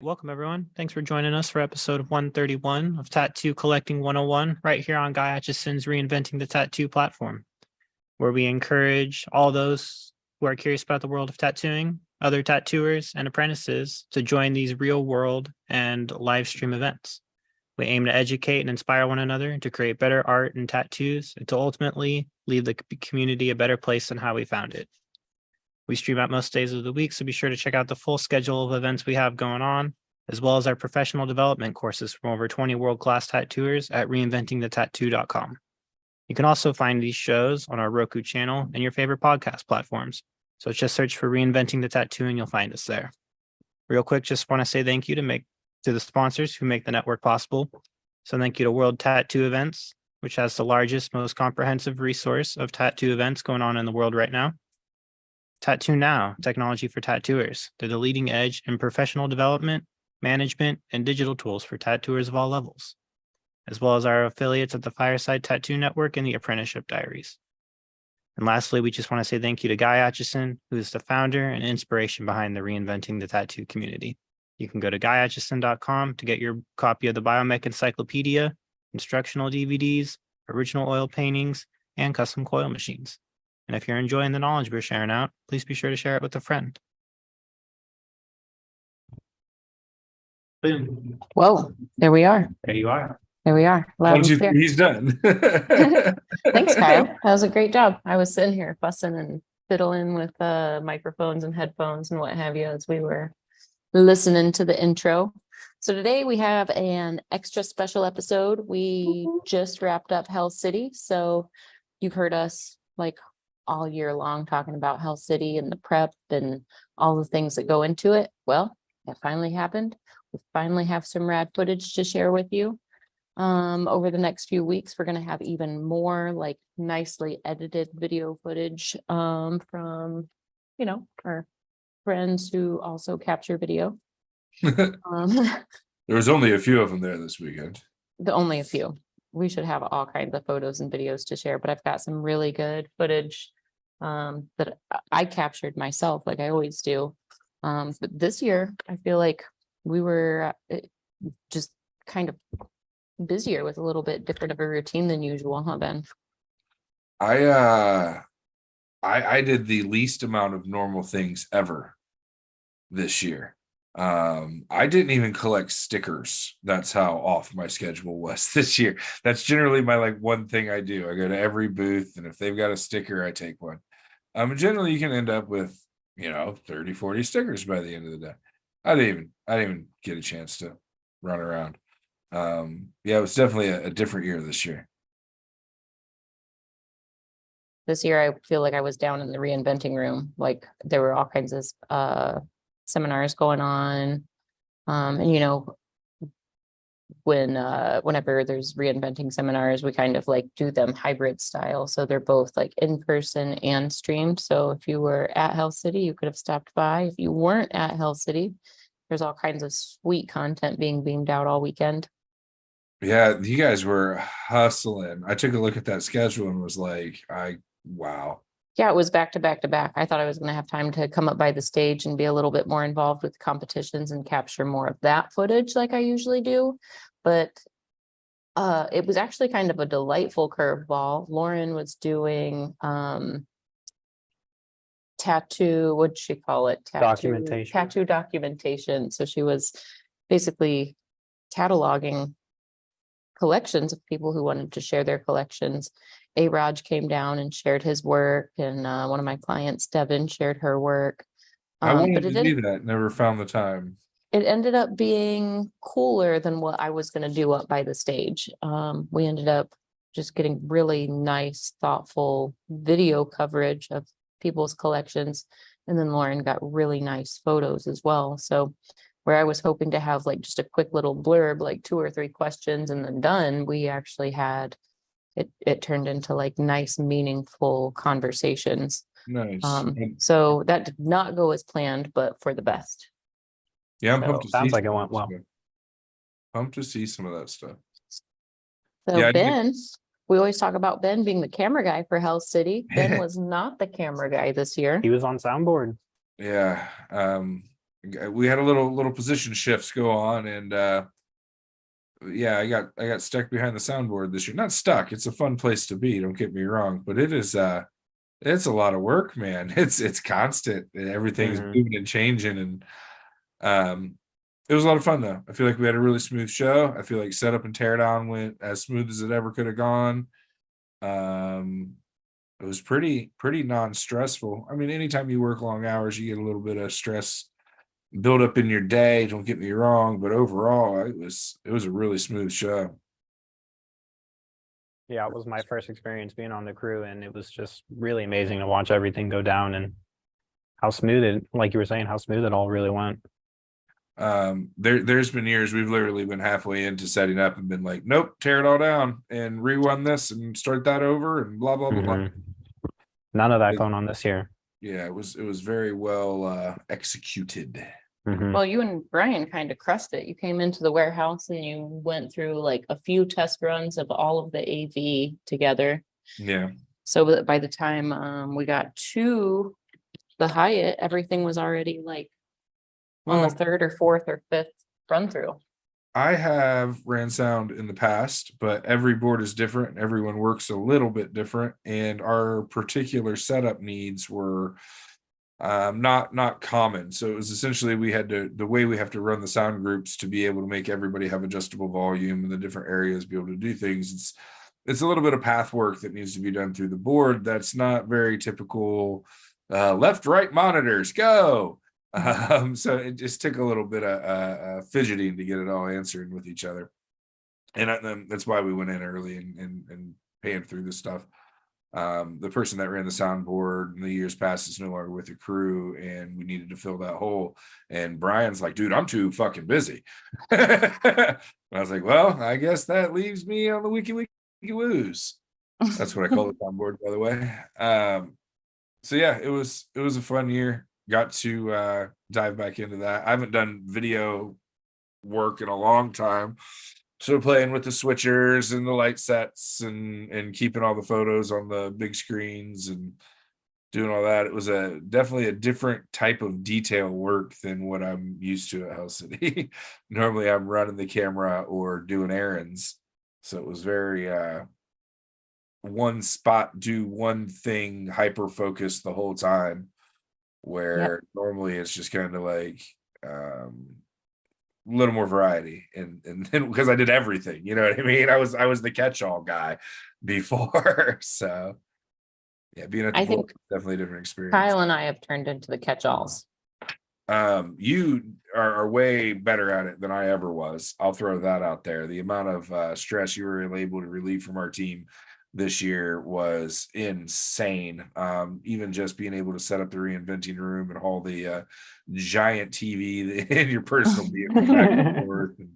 Welcome, everyone. Thanks for joining us for episode 131 of Tattoo Collecting 101, right here on Guy Atchison's Reinventing the Tattoo platform, where we encourage all those who are curious about the world of tattooing, other tattooers, and apprentices to join these real world and live stream events. We aim to educate and inspire one another to create better art and tattoos and to ultimately leave the community a better place than how we found it. We stream out most days of the week, so be sure to check out the full schedule of events we have going on, as well as our professional development courses from over 20 world-class tattooers at reinventingthetattoo.com. You can also find these shows on our Roku channel and your favorite podcast platforms. So just search for Reinventing the Tattoo and you'll find us there. Real quick, just want to say thank you to the sponsors who make the network possible. So thank you to World Tattoo Events, which has the largest, most comprehensive resource of tattoo events going on in the world right now. Tattoo Now, technology for tattooers. They're the leading edge in professional development, management, and digital tools for tattooers of all levels, as well as our affiliates at the Fireside Tattoo Network and the Apprenticeship Diaries. And lastly, we just want to say thank you to Guy Atchison, who is the founder and inspiration behind the Reinventing the Tattoo community. You can go to guyatchison.com to get your copy of the Biomech Encyclopedia, instructional DVDs, original oil paintings, and custom coil machines. And if you're enjoying the knowledge we're sharing out, please be sure to share it with a friend. Boom. Whoa, there we are. There you are. There we are. Loud and clear. He's done. Thanks, Kyle. That was a great job. I was sitting here fussing and fiddling with microphones and headphones and what have you as we were listening to the intro. So today we have an extra special episode. We just wrapped up Hell City. So you've heard us like all year long talking about Hell City and the prep and all the things that go into it. Well, it finally happened. We finally have some rad footage to share with you. Over the next few weeks, we're going to have even more like nicely edited video footage from, our friends who also capture video. There was only a few of them there this weekend. Only a few. We should have all kinds of photos and videos to share, but I've got some really good footage that I captured myself, like I always do. But this year, I feel like we were just kind of busier with a little bit different of a routine than usual, huh, Ben? I did the least amount of normal things ever this year. I didn't even collect stickers. That's how off my schedule was this year. That's generally my one thing I do. I go to every booth, and if they've got a sticker, I take one. Generally you can end up with 30, 40 stickers by the end of the day. I didn't even get a chance to run around. It was definitely a different year this year. This year, I feel like I was down in the reinventing room. Like there were all kinds of seminars going on. And whenever there's reinventing seminars, we kind of do them hybrid style. So they're both in person and streamed. So if you were at Hell City, you could have stopped by. If you weren't at Hell City, there's all kinds of sweet content being beamed out all weekend. Yeah, you guys were hustling. I took a look at that schedule and was like, wow. Yeah, it was back to back to back. I thought I was going to have time to come up by the stage and be a little bit more involved with competitions and capture more of that footage like I usually do. But it was actually kind of a delightful curveball. Lauren was doing tattoo, what'd she call it? Tattoo documentation. So she was basically cataloging collections of people who wanted to share their collections. Raj came down and shared his work, and one of my clients, Devin, shared her work. I wanted to do that, never found the time. It ended up being cooler than what I was going to do up by the stage. We ended up just getting really nice, thoughtful video coverage of people's collections. And then Lauren got really nice photos as well. So where I was hoping to have just a quick little blurb, 2 or 3 questions and then done, we actually had it turned into nice, meaningful conversations. Nice. So that did not go as planned, but for the best. Yeah, I'm pumped to sounds see like it went well. Pumped to see some of that stuff. So Yeah, Ben, we always talk about Ben being the camera guy for Hell City. Ben was not the camera guy this year. He was on soundboard. Yeah. we had a little position shifts go on, and yeah, I got stuck behind the soundboard this year. Not stuck. It's a fun place to be. Don't get me wrong, but it is it's a lot of work, man. It's constant. And everything's Mhm. moving and changing, and it was a lot of fun though. I feel like we had a really smooth show. I feel like setup and teardown went as smooth as it ever could have gone. It was pretty non-stressful. I mean, anytime you work long hours, you get a little bit of stress build up in your day. Don't get me wrong, but overall, it was a really smooth show. Yeah, it was my first experience being on the crew, and it was just really amazing to watch everything go down and how smooth it, like you were saying, how smooth it all really went. There's been years we've literally been halfway into setting up and been like, nope, tear it all down and rerun this and start that over and blah blah blah. Mhm. None of that going on this year. Yeah, it was very well executed. Mhm. Well, you and Brian kind of crushed it. You came into the warehouse and you went through like a few test runs of all of the AV together. Yeah. So that by the time we got to the Hyatt, everything was already like on Well, the third or fourth or fifth run through. I have ran sound in the past, but every board is different. And everyone works a little bit different, and our particular setup needs were not common. So it was essentially we had to, the way we have to run the sound groups to be able to make everybody have adjustable volume in the different areas, be able to do things. It's a little bit of path work that needs to be done through the board. That's not very typical. Left, right monitors, go. So it just took a little bit of fidgeting to get it all answered with each other, and then that's why we went in early and panned through this stuff. The person that ran the soundboard in the years past is no longer with the crew, and we needed to fill that hole. And Brian's like, dude, I'm too fucking busy. I was like, well, I guess that leaves me on the wiki woos. That's what I call the soundboard, by the way. So yeah, it was a fun year. Got to dive back into that. I haven't done video work in a long time. So playing with the switchers and the light sets and keeping all the photos on the big screens and doing all that. It was definitely a different type of detail work than what I'm used to at Hell City. Normally I'm running the camera or doing errands. So it was very one spot, do one thing, hyper focused the whole time, where normally it's just kind of like a little more variety, and then because I did everything, you know what I mean? I was the catch-all guy before. So yeah, being at the I board think was definitely a different experience. Kyle and I have turned into the catch-alls. You are way better at it than I ever was. I'll throw that out there. The amount of stress you were able to relieve from our team this year was insane. Even just being able to set up the reinventing room and haul the giant TV in your personal vehicle back and forth, and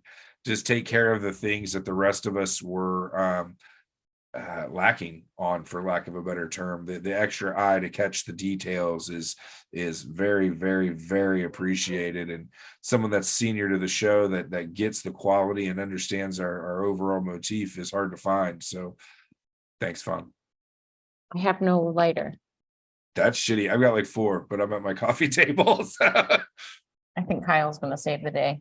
just take care of the things that the rest of us were lacking on, for lack of a better term. The extra eye to catch the details is very, very, very appreciated, and someone that's senior to the show that gets the quality and understands our overall motif is hard to find. So thanks, Fawn. I have no lighter. That's shitty. I've got like 4, but I'm at my coffee table. So. I think Kyle's gonna save the day.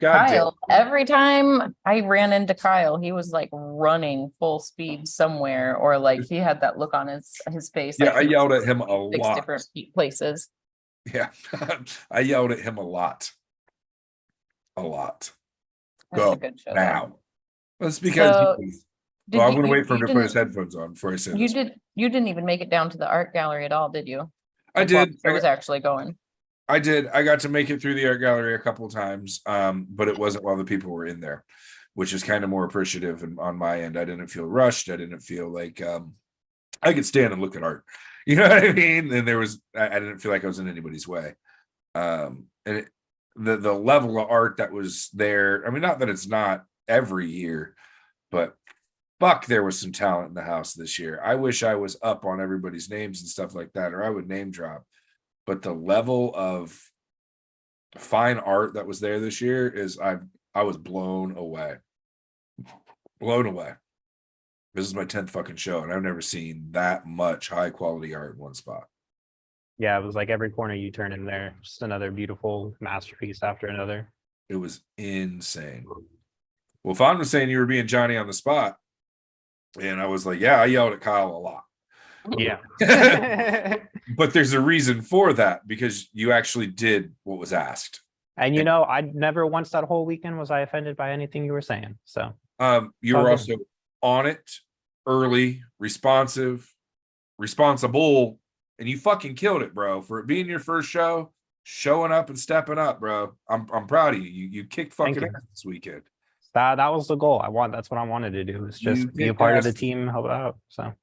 God Kyle, damn. every time I ran into Kyle, he was like running full speed somewhere, or like he had that look on his face. Yeah, like I he yelled was at him a in 6 lot. different places. Yeah, I yelled at him a lot. A lot. That was Go a good show. now. That's because So, well, I'm gonna wait for him to put his headphones on before I say You this. you didn't even make it down to the art gallery at all, did you? I Like, while did. the show was actually going. I did. I got to make it through the art gallery a couple of times, but it wasn't while the people were in there, which is kind of more appreciative. And on my end, I didn't feel rushed. I didn't feel like I could stand and look at art. You know what I mean? And I didn't feel like I was in anybody's way. And the level of art that was there, I mean, not that it's not every year, but fuck, there was some talent in the house this year. I wish I was up on everybody's names and stuff like that, or I would name drop. But the level of fine art that was there this year is I was blown away. Blown away. This is my 10th fucking show, and I've never seen that much high quality art in one spot. Yeah, it was like every corner you turn in there, just another beautiful masterpiece after another. It was insane. Well, Fawn was saying you were being Johnny on the spot. And I was like, yeah, I yelled at Kyle a lot. Yeah. But there's a reason for that, because you actually did what was asked. And you know, I never once that whole weekend was I offended by anything you were saying. So You were Okay. also on it, early, responsive, responsible, and you fucking killed it, bro. For it being your first show, showing up and stepping up, bro. I'm proud of you. You kicked Thank fucking you. ass this weekend. that was the goal. That's what I wanted to do, is You just be a kicked part of the ass. team, help out. So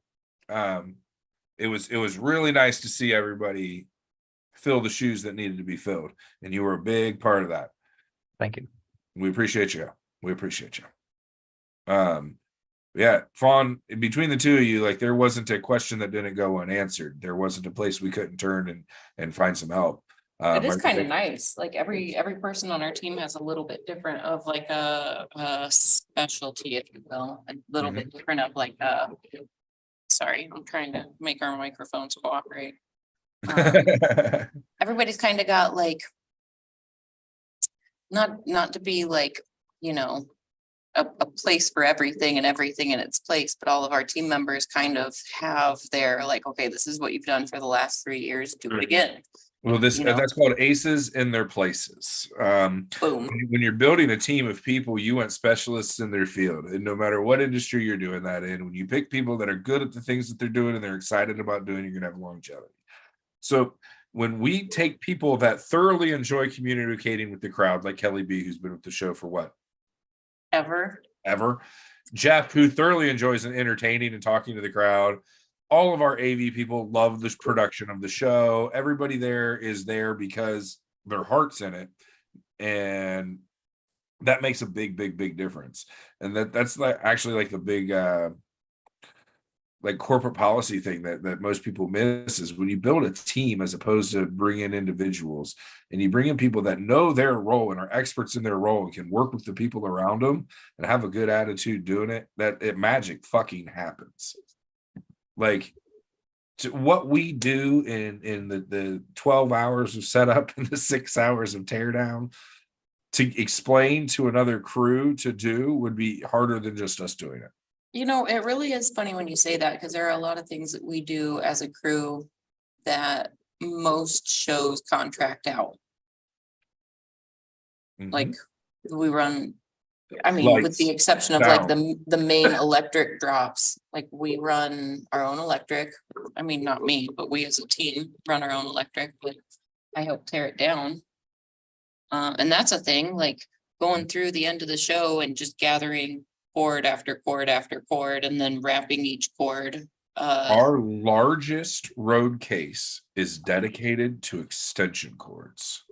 It was really nice to see everybody fill the shoes that needed to be filled, and you were a big part of that. thank you. We appreciate you. We appreciate you. Yeah, Fawn, between the two of you, like, there wasn't a question that didn't go unanswered. There wasn't a place we couldn't turn and find some help. It is I kind of think- nice. Like every person on our team has a little bit different of like a specialty, if you will, a little bit different of like sorry, I'm trying to make our microphones cooperate. Everybody's kind of got like not to be like, you know, a place for everything and everything in its place, but all of our team members kind of have their like, okay, this is what you've done for the last 3 years, do it again. Well, this You know. that's called aces in their places. Boom. When you're building a team of people, you want specialists in their field, and no matter what industry you're doing that in, when you pick people that are good at the things that they're doing and they're excited about doing, you're gonna have longevity. So when we take people that thoroughly enjoy communicating with the crowd, like Kelly B, who's been with the show for what, Ever. Jeff, who thoroughly enjoys entertaining and talking to the crowd, all of our AV people love this production of the show. Everybody there is there because their heart's in it, and that makes a big difference. And that's like actually like the big like corporate policy thing that most people miss, is when you build a team as opposed to bring in individuals, and you bring in people that know their role and are experts in their role and can work with the people around them and have a good attitude doing it, that magic fucking happens. Like, what we do in the 12 hours of setup and the 6 hours of teardown to explain to another crew to do would be harder than just us doing it. You know, it really is funny when you say that, because there are a lot of things that we do as a crew that most shows contract out. Like we run, I mean, with Lights, the exception of like the main electric drops, like we run our own electric. I mean, not me, but we as a team run our own electric, but I help tear it down. And that's a thing, like going through the end of the show and just gathering cord after cord after cord and then wrapping each cord. Our largest road case is dedicated to extension cords.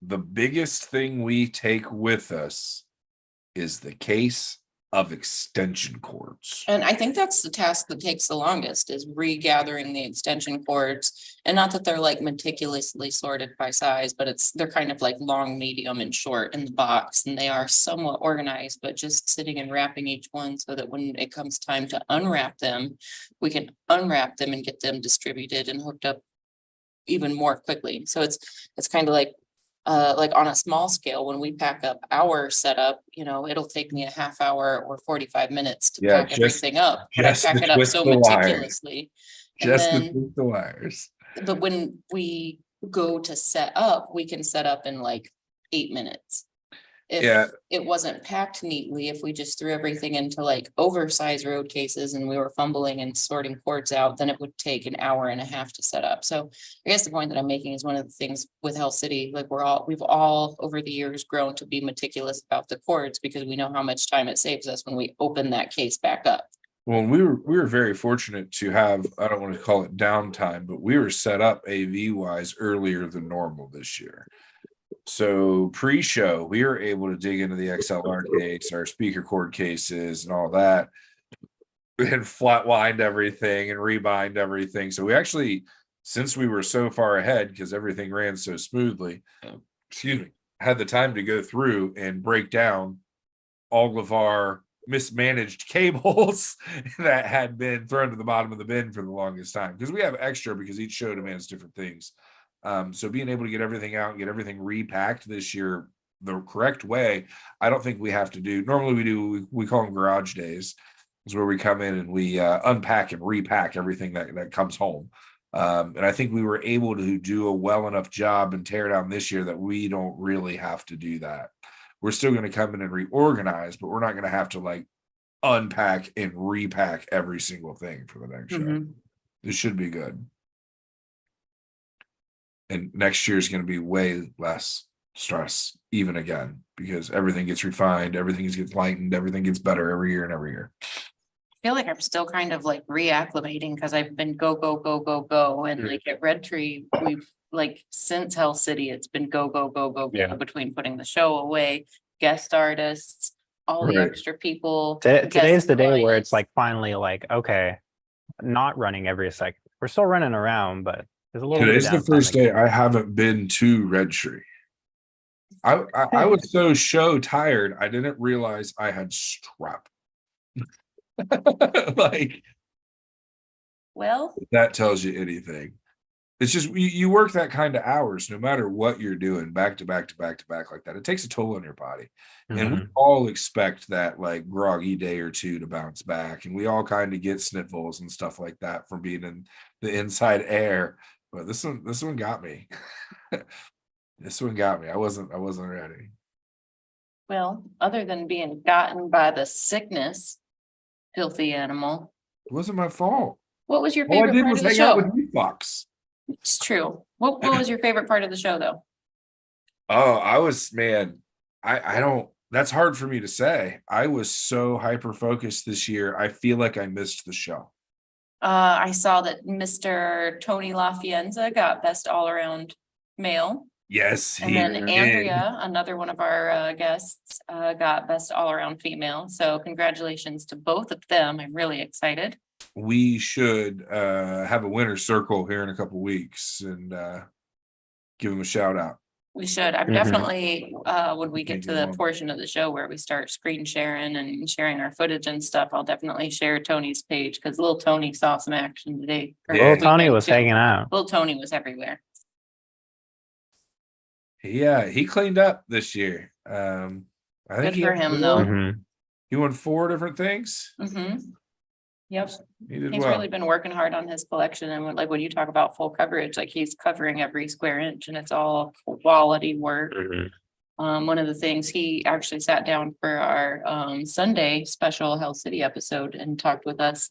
The biggest thing we take with us is the case of extension cords. And I think that's the task that takes the longest, is regathering the extension cords. And not that they're like meticulously sorted by size, but they're kind of like long, medium, and short in the box. And they are somewhat organized, but just sitting and wrapping each one so that when it comes time to unwrap them, we can unwrap them and get them distributed and hooked up even more quickly. So it's kind of like on a small scale, when we pack up our setup, you know, it'll take me a half hour or 45 minutes to pack everything up. But I pack it up so meticulously. Just to twist the wires. But when we go to set up, we can set up in like 8 minutes. If it wasn't packed neatly, if we just threw everything into like oversized road cases and we were fumbling and sorting cords out, then it would take an hour and a half to set up. So I guess the point that I'm making is, one of the things with Hell City, like we've all over the years grown to be meticulous about the cords, because we know how much time it saves us when we open that case back up. Well, we were very fortunate to have, I don't want to call it downtime, but we were set up AV wise earlier than normal this year. So pre-show, we were able to dig into the XLR case, our speaker cord cases and all that, and flat wind everything and rebind everything. So we actually, since we were so far ahead because everything ran so smoothly, had the time to go through and break down all of our mismanaged cables that had been thrown to the bottom of the bin for the longest time, because we have extra because each show demands different things. So being able to get everything out and get everything repacked this year the correct way, I don't think we have to do. Normally we call them garage days, is where we come in and we unpack and repack everything that comes home. And I think we were able to do a well enough job and tear down this year that we don't really have to do that. We're still going to come in and reorganize, but we're not going to have to like unpack and repack every single thing for the next show. This should be good. And next year is going to be way less stress, even again, because everything gets refined, everything gets lightened, everything gets better every year and every year. I feel like I'm still kind of like reacclimating because I've been go, go, go, go, go. And Yeah. like at Red Tree, we've like since Hell City, it's been go, go, go, go, Yeah. go between putting the show away, guest artists, all the Right. extra people. Today's guest the day where it's clients. like finally like, okay, not running every second. We're still running around, but there's a little bit of Today's the downtime first that day can- I haven't been to Red Tree. I was so show tired, I didn't realize I had strep. Like, Well, if that tells you anything. It's just you work that kind of hours, no matter what you're doing, back to back to back to back like that. It takes a toll on your body. And we Mhm. all expect that like groggy day or two to bounce back. And we all kind of get sniffles and stuff like that from being in the inside air. But this one got me. This one got me. I wasn't ready. well, other than being gotten by the sickness, filthy animal, It wasn't my fault. what was your All I favorite did part was of the hang out show? with you fucks. It's true. What was your favorite part of the show though? Oh, I was, man, I don't, that's hard for me to say. I was so hyper focused this year. I feel like I missed the show. I saw that Mr. Tony LaFienza got best all around male. Yes, And he then did. Andrea, another one of our guests, got best all around female. So congratulations to both of them. I'm really excited. We should have a winner circle here in a couple weeks and give him a shout out. We should. I'm Mhm. definitely, when we get Thank to you, the Mom. portion of the show where we start screen sharing and sharing our footage and stuff, I'll definitely share Tony's page because little Tony saw some action today. or Yeah, Little this Tony weekend, was too. hanging out. Little Tony was everywhere. Yeah, he cleaned up this year. I think Good for him, though. Mhm. He won 4 different things. Yep. He did He's well. really been working hard on his collection and like when you talk about full coverage, like he's covering every square inch and it's all quality work. Mhm. One of the things he actually sat down for our Sunday special Hell City episode and talked with us.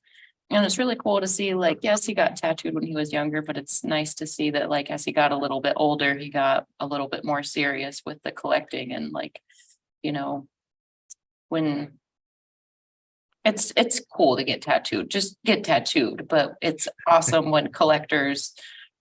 And it's really cool to see, like, yes, he got tattooed when he was younger, but it's nice to see that, like, as he got a little bit older, he got a little bit more serious with the collecting and like, you know, when it's cool to get tattooed, just get tattooed, but it's awesome when collectors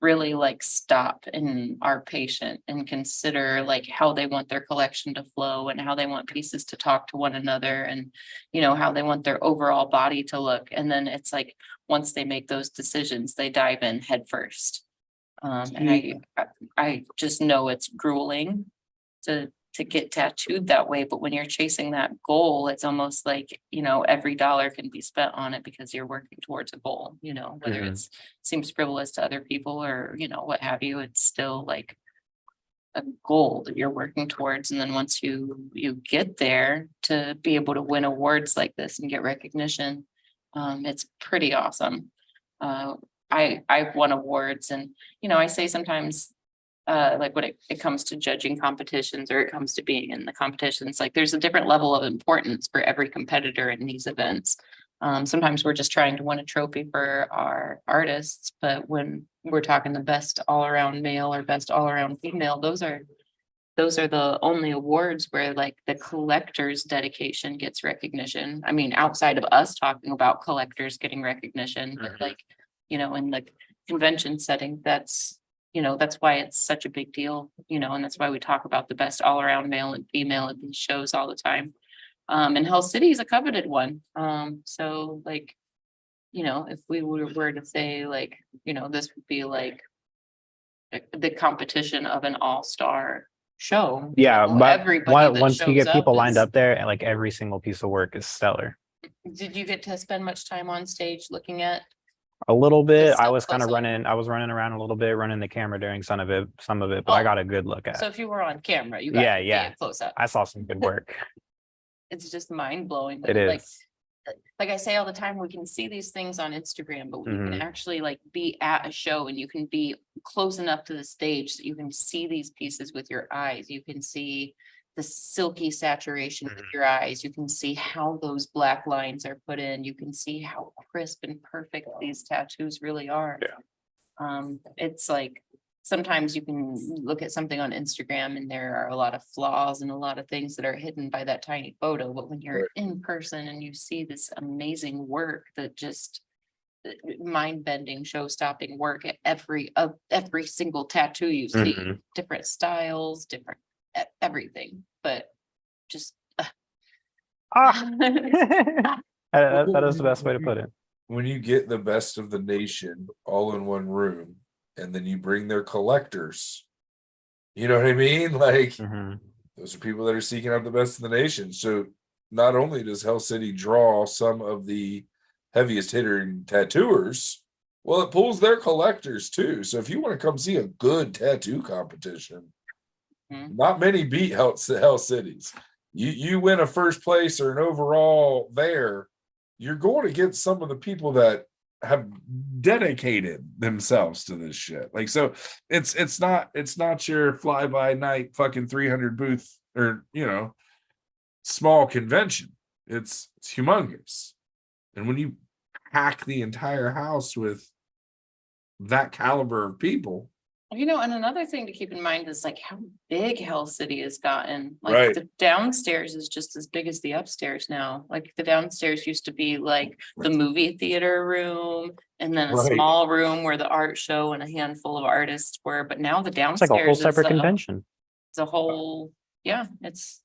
really like stop and are patient and consider like how they want their collection to flow and how they want pieces to talk to one another and, you know, how they want their overall body to look. And then it's like, once they make those decisions, they dive in head first. And I just know it's grueling to get tattooed that way, but when you're chasing that goal, it's almost like, you know, every dollar can be spent on it because you're working towards a goal, you know, whether Mhm. it's seems frivolous to other people or, you know, what have you, it's still like a goal that you're working towards. And then once you get there to be able to win awards like this and get recognition, it's pretty awesome. I've won awards and, you know, I say sometimes like when it comes to judging competitions or it comes to being in the competitions, like there's a different level of importance for every competitor in these events. Sometimes we're just trying to win a trophy for our artists, but when we're talking the best all around male or best all around female, those are the only awards where like the collector's dedication gets recognition. I mean, outside of us talking about collectors getting recognition, but like, you know, in the convention setting, that's, you know, that's why it's such a big deal, you know, and that's why we talk about the best all around male and female at these shows all the time. And Hell City is a coveted one. So like, you know, if we were to say like, you know, this would be like the competition of an all-star show. Yeah, but Everybody that once you shows get people up lined is- up there, and like every single piece of work is stellar. Did you get to spend much time on stage looking at? A little bit. I stuff was kind of close up. running around a little bit, running the camera during some of it, but I Oh, got a good look at So it. if you were on camera, you got Yeah, to see yeah. it close up. I saw some good work. It's just mind blowing. It Like, is. like I say all the time, we can see these things on Instagram, but we can Mhm. actually like be at a show and you can be close enough to the stage that you can see these pieces with your eyes. You can see the silky saturation with Mhm. your eyes. You can see how those black lines are put in. You can see how crisp and perfect these tattoos really are. Yeah. It's like sometimes you can look at something on Instagram and there are a lot of flaws and a lot of things that are hidden by that tiny photo, but when you're Right. in person and you see this amazing work that just mind-bending, show-stopping work at every single tattoo you see, Mhm. different styles, different everything, but just Ah, that is the best way to put it. When you get the best of the nation all in one room, and then you bring their collectors, you know what I mean? Like, Mhm. those are people that are seeking out the best in the nation. So not only does Hell City draw some of the heaviest hitting tattooers, well, it pulls their collectors too. So if you want to come see a good tattoo competition, Mhm. not many beat Hell Cities. You win a first place or an overall there, you're going to get some of the people that have dedicated themselves to this shit. Like, so it's not your fly by night fucking 300 booth or small convention. It's humongous. And when you pack the entire house with that caliber of people, and another thing to keep in mind is like how big Hell City has gotten. Like Right. the downstairs is just as big as the upstairs now. Like the downstairs used to be like the movie theater room and then a Right. small room where the art show and a handful of artists were. But now the It's like downstairs a whole is separate convention. it's a whole, yeah, it's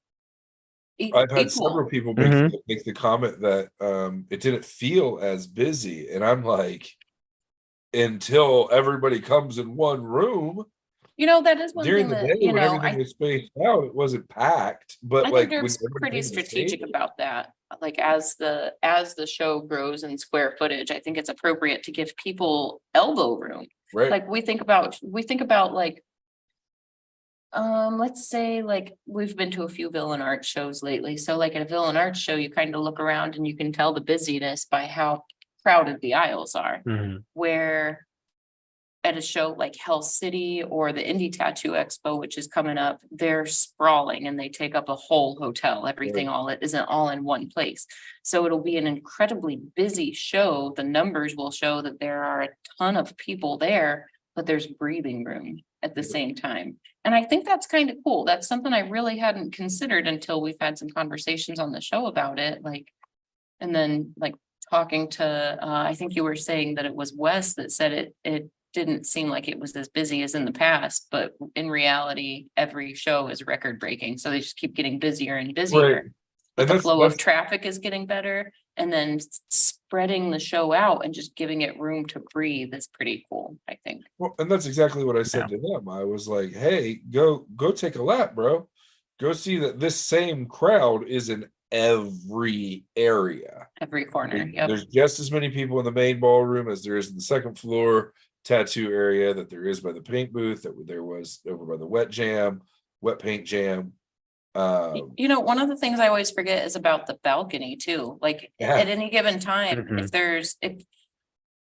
I've had equal. several people Mhm. make the comment that it didn't feel as busy, and I'm like, until everybody comes in one room That is one during thing the that, day when I everything was spaced out, it wasn't packed. But I like think when they're pretty everything was strategic staged- about that. Like as the show grows in square footage, I think it's appropriate to give people elbow room. right? Like we think about like, let's say like we've been to a few villain art shows lately. So like at a villain art show, you kind of look around and you can tell the busyness by how crowded the aisles are. Mhm. Where at a show like Hell City or the Indie Tattoo Expo, which is coming up, they're sprawling and they take up a whole hotel. Everything isn't all in one place. So it'll be an incredibly busy show. The numbers will show that there are a ton of people there, but there's breathing room at the same time. And I think that's kind of cool. That's something I really hadn't considered until we've had some conversations on the show about it. Like, and then like talking to, I think you were saying that it was Wes that said it didn't seem like it was as busy as in the past, but in reality, every show is record breaking. So they just keep getting busier and busier. Right. But And the that's- flow of that's- traffic is getting better and then spreading the show out and just giving it room to breathe is pretty cool, I think. Well, and that's exactly what I said to them. I was like, hey, go take a lap, bro. Go see that this same crowd is in every area. Every corner. Yep. There's just as many people in the main ballroom as there is in the second floor tattoo area, that there is by the paint booth, that there was over by the wet paint jam. One of the things I always forget is about the balcony too. Like Yeah. at any given time, Mhm.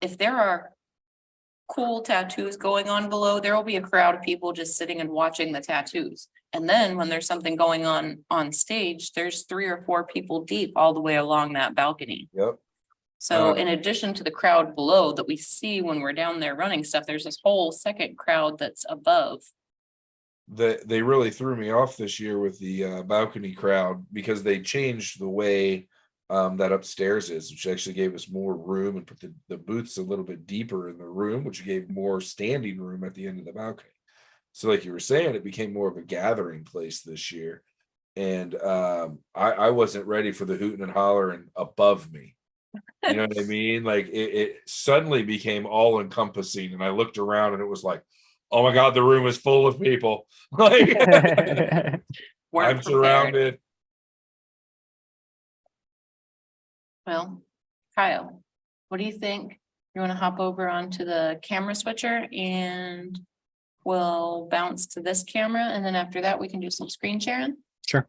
if there are cool tattoos going on below, there will be a crowd of people just sitting and watching the tattoos. And then when there's something going on stage, there's 3 or 4 people deep all the way along that balcony. Yep. So in addition to the crowd below that we see when we're down there running stuff, there's this whole second crowd that's above. They really threw me off this year with the balcony crowd, because they changed the way that upstairs is, which actually gave us more room and put the booths a little bit deeper in the room, which gave more standing room at the end of the balcony. So like you were saying, it became more of a gathering place this year. And I wasn't ready for the hooting and hollering above me. You know what I mean? Like it suddenly became all encompassing, and I looked around and it was like, oh my God, the room is full of people. Like, We're I'm prepared. surrounded. Well, Kyle, what do you think? You want to hop over onto the camera switcher and we'll bounce to this camera, and then after that, we can do some screen sharing? Sure.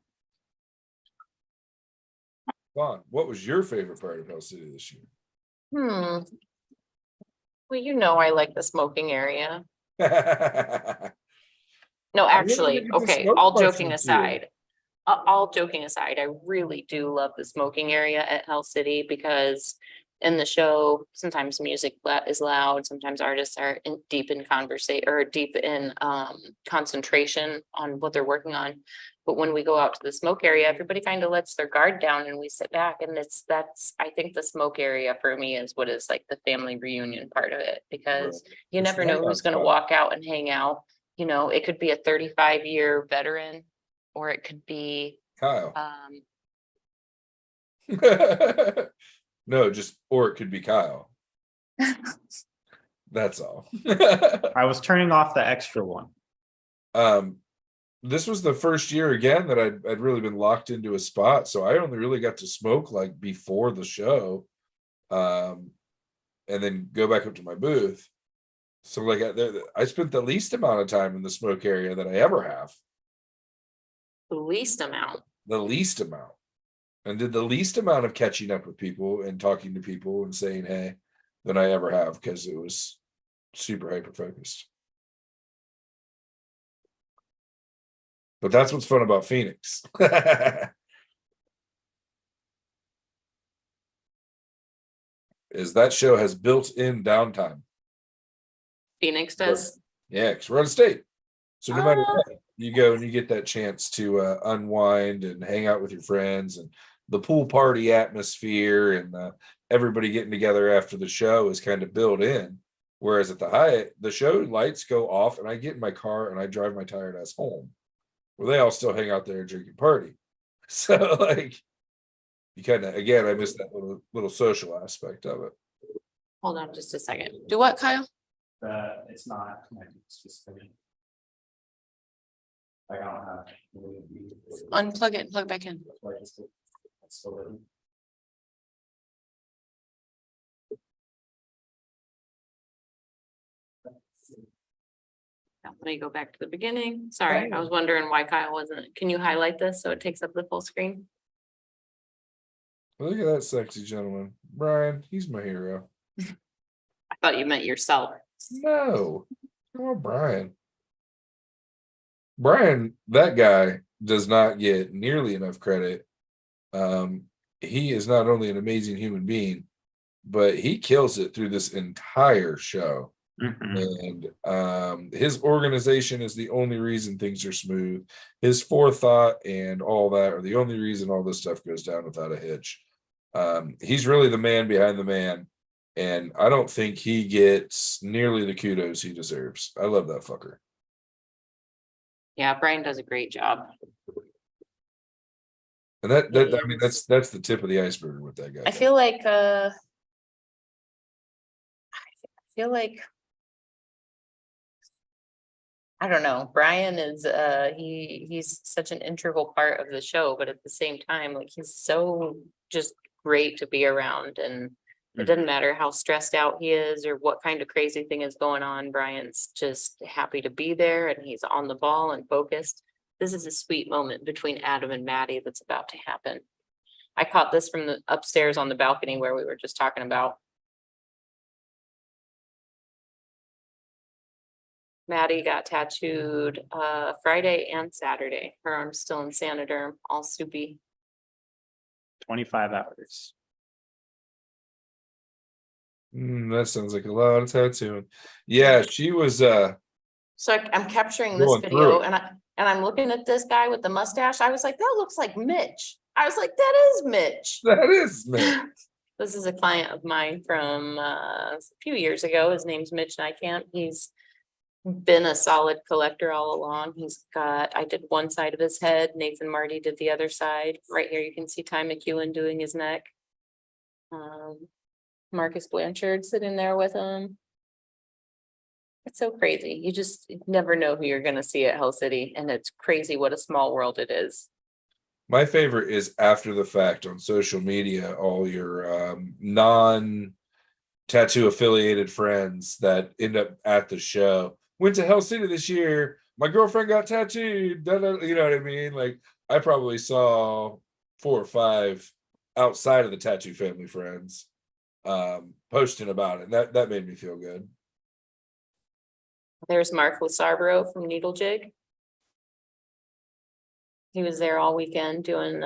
Vaughn, what was your favorite part of Hell City this year? Well, you know, I like the smoking area. No, I really actually, didn't get to okay, smoke all much joking this year. aside. All joking aside, I really do love the smoking area at Hell City because in the show, sometimes music is loud, sometimes artists are deep in conversation or deep in concentration on what they're working on. But when we go out to the smoke area, everybody kind of lets their guard down and we sit back, and that's I think the smoke area for me is what is like the family reunion part of it, because you It's never the know hangout who's going to spot. walk out and hang out. You know, it could be a 35-year veteran, or it could be Kyle. um No, just, or it could be Kyle. That's all. I was turning off the extra one. This was the first year again that I'd really been locked into a spot, so I only really got to smoke like before the show, and then go back up to my booth. So like I spent the least amount of time in the smoke area that I ever have. the least amount. The least amount, and did the least amount of catching up with people and talking to people and saying hey than I ever have, because it was super hyper focused. But that's what's fun about Phoenix. Is that show has built-in downtime. Phoenix does. Yeah, because we're out of state. So no matter Ah. what, you go and you get that chance to unwind and hang out with your friends, and the pool party atmosphere and everybody getting together after the show is kind of built in. Whereas at the Hyatt, the show lights go off and I get in my car and I drive my tired ass home, where they all still hang out there and drink and party. So like, you kind of, again, I miss that little social aspect of it. Hold on just a second. Do what, Kyle? It's not connected. It's just I don't have. Unplug it and plug back in. Now, let me go back to the beginning. Sorry, I was wondering why Kyle wasn't. Can you highlight this so it takes up the full screen? Look at that sexy gentleman, Brian. He's my hero. I thought you meant yourself. No, come on, Brian. Brian, that guy does not get nearly enough credit. He is not only an amazing human being, but he kills it through this entire show. And his organization is the only reason things are smooth. His forethought and all that are the only reason all this stuff goes down without a hitch. He's really the man behind the man, and I don't think he gets nearly the kudos he deserves. I love that fucker. Yeah, Brian does a great job. And that I mean, that's the tip of the iceberg with that guy. I feel like I don't know. Brian is he's such an integral part of the show, but at the same time, like he's so just great to be around, and it doesn't matter how stressed out he is or what kind of crazy thing is going on. Brian's just happy to be there, and he's on the ball and focused. This is a sweet moment between Adam and Maddie that's about to happen. I caught this from the upstairs on the balcony where we were just talking about. Maddie got tattooed Friday and Saturday. Her arm's still in Sanoderm, all soupy. 25 hours. That sounds like a lot of tattooing. Yeah, she was So I'm capturing this Going through video it. and I'm looking at this guy with the mustache. I was like, that looks like Mitch. I was like, that is Mitch. that is man. This is a client of mine from a few years ago. His name's Mitch Nykamp. He's been a solid collector all along. I did one side of his head. Nathan Marty did the other side. Right here, you can see Ty McEwen doing his neck. Marcus Blanchard sitting there with him. It's so crazy. You just never know who you're gonna see at Hell City, and it's crazy what a small world it is. My favorite is after the fact on social media, all your non tattoo affiliated friends that end up at the show. Went to Hell City this year. My girlfriend got tattooed. Da, da, you know what I mean? Like I probably saw 4 or 5 outside of the tattoo family friends posting about it. That made me feel good. There's Mark Lasarbro from Needle Jig. He was there all weekend doing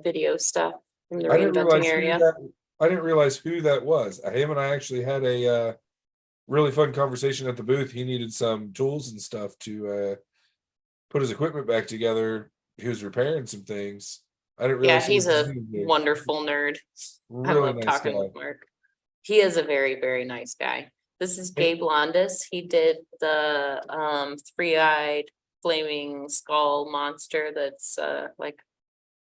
video stuff from the I didn't reinventing realize area. I didn't realize who that was. Him and I actually had a really fun conversation at the booth. He needed some tools and stuff to put his equipment back together. He was repairing some things. I didn't Yeah, realize he he's was a big. wonderful nerd. I Really love nice talking guy. with Mark. He is a very, very nice guy. This is Gabe Londas. He did the three-eyed flaming skull monster that's like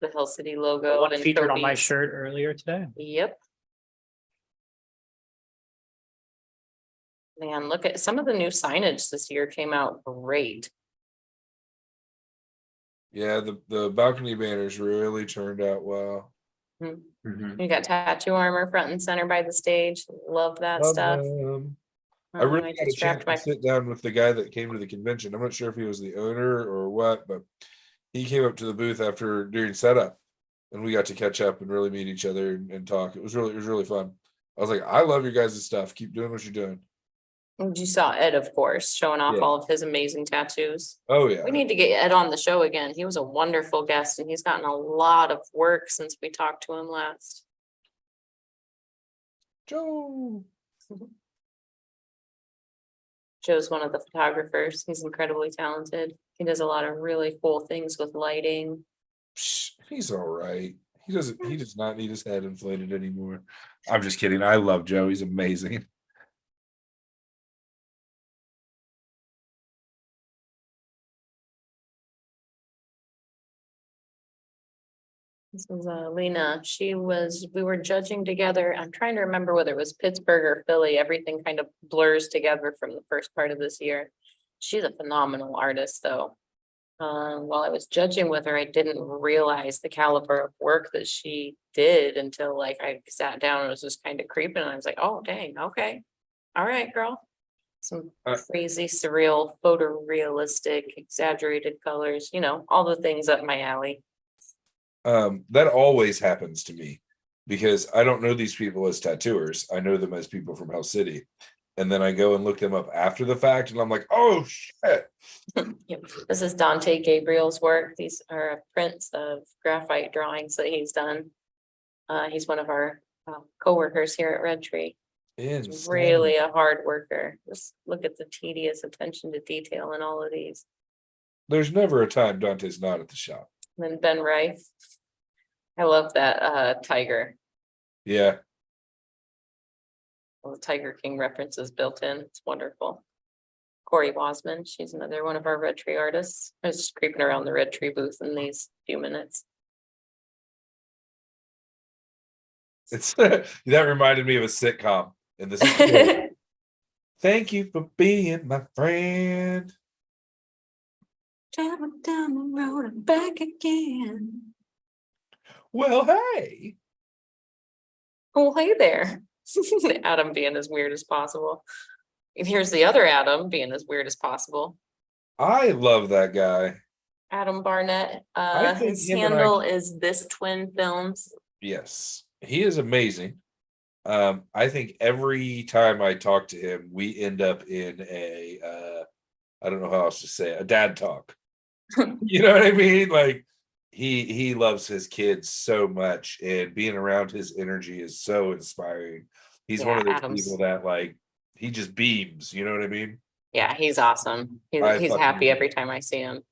the Hell City logo. One and featured on my trophies. shirt earlier today. Yep. Man, look at some of the new signage this year came out great. Yeah, the balcony banners really turned out well. Mhm. You got tattoo armor front and center by the stage. Love that Love stuff. them. I I really got a just chance wrapped to my sit down with the guy that came to the convention. I'm not sure if he was the owner or what, but he came up to the booth after during setup, and we got to catch up and really meet each other and talk. It was really fun. I was like, I love your guys' stuff. Keep doing what you're doing. And you saw Ed, of course, showing off Yeah. all of his amazing tattoos. Oh yeah. We need to get Ed on the show again. He was a wonderful guest and he's gotten a lot of work since we talked to him last. Joe. Joe's one of the photographers. He's incredibly talented. He does a lot of really cool things with lighting. Psh, he's all right. He does not need his head inflated anymore. I'm just kidding. I love Joe. He's amazing. This is Lena. We were judging together. I'm trying to remember whether it was Pittsburgh or Philly. Everything kind of blurs together from the first part of this year. She's a phenomenal artist though. While I was judging with her, I didn't realize the caliber of work that she did until like I sat down and was just kind of creeping. And I was like, oh, dang, okay. All right, girl. Some crazy, surreal, photorealistic, exaggerated colors, all the things up my alley. That always happens to me because I don't know these people as tattooers. I know them as people from Hell City. And then I go and look them up after the fact and I'm like, oh shit. Yep. This is Dante Gabriel's work. These are prints of graphite drawings that he's done. He's one of our coworkers here at Red Tree. He's Insane. really a hard worker. Just look at the tedious attention to detail in all of these. There's never a time Dante's not at the shop. And then Ben Rife. I love that tiger. Yeah. All the Tiger King references built in. It's wonderful. Corey Wasman, she's another one of our Red Tree artists. I was just creeping around the Red Tree booth in these few minutes. It's that reminded me of a sitcom. And this is thank you for being my friend. Traveling down the road and back again. Well, hey. Oh, hey there. Adam being as weird as possible. And here's the other Adam being as weird as possible. I love that guy. Adam Barnett. I think His him and I- handle is This Twin Films. Yes, he is amazing. I think every time I talk to him, we end up in a I don't know how else to say it, a dad talk. You know what I mean? Like he loves his kids so much, and being around his energy is so inspiring. He's one Yeah, of those Adam's- people that like he just beams. You know what I mean? Yeah, he's awesome. He's I fucking- happy every time I see him.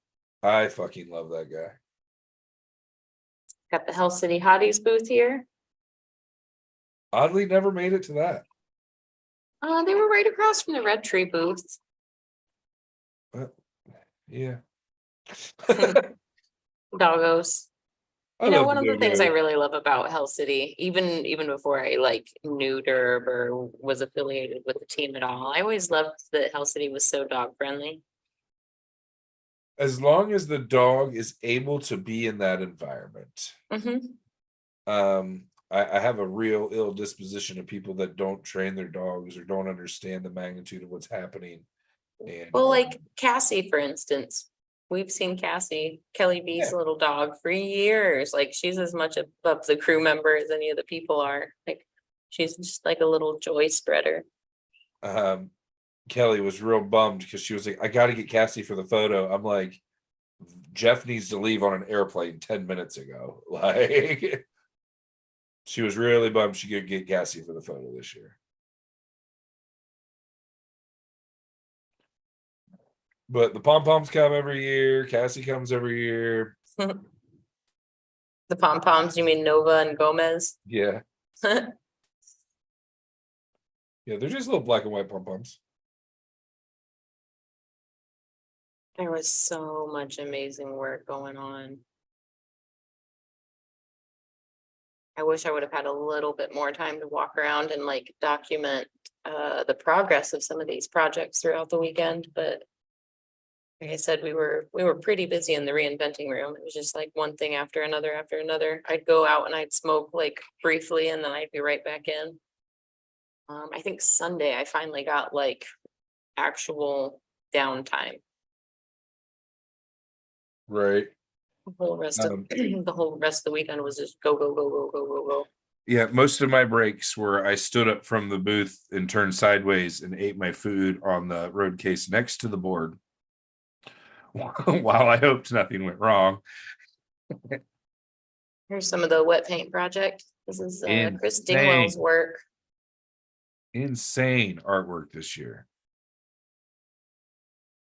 I fucking love that guy. Got the Hell City Hotties booth here. Oddly, never made it to that. They were right across from the Red Tree booth. Yeah. Doggos. I You know, love one the of the things I logo. really love about Hell City, even before I like knew Derb or was affiliated with the team at all, I always loved that Hell City was so dog friendly. As long as the dog is able to be in that environment. I have a real ill disposition of people that don't train their dogs or don't understand the magnitude of what's happening. And Well, like Cassie, for instance, we've seen Cassie, Kelly B's Yeah. little dog for years. Like she's as much of the crew member as any of the people are. Like she's just like a little joy spreader. Kelly was real bummed because she was like, I got to get Cassie for the photo. I'm like, Jeff needs to leave on an airplane 10 minutes ago. Like, she was really bummed she could get Cassie for the photo this year. But the pom poms come every year. Cassie comes every year. The pom poms, you mean Nova and Gomez? Yeah. Yeah, they're just little black and white pom poms. There was so much amazing work going on. I wish I would have had a little bit more time to walk around and like document the progress of some of these projects throughout the weekend, but like I said, we were pretty busy in the reinventing room. It was just like one thing after another after another. I'd go out and I'd smoke like briefly and then I'd be right back in. I think Sunday I finally got like actual downtime. Right. The whole rest of the whole rest of the weekend was just go, go, go, go, go, go, go. Yeah, most of my breaks were I stood up from the booth and turned sideways and ate my food on the road case next to the board. While I hoped nothing went wrong. Here's some of the wet paint project. This is Chris Insane. Dingwell's work. Insane artwork this year.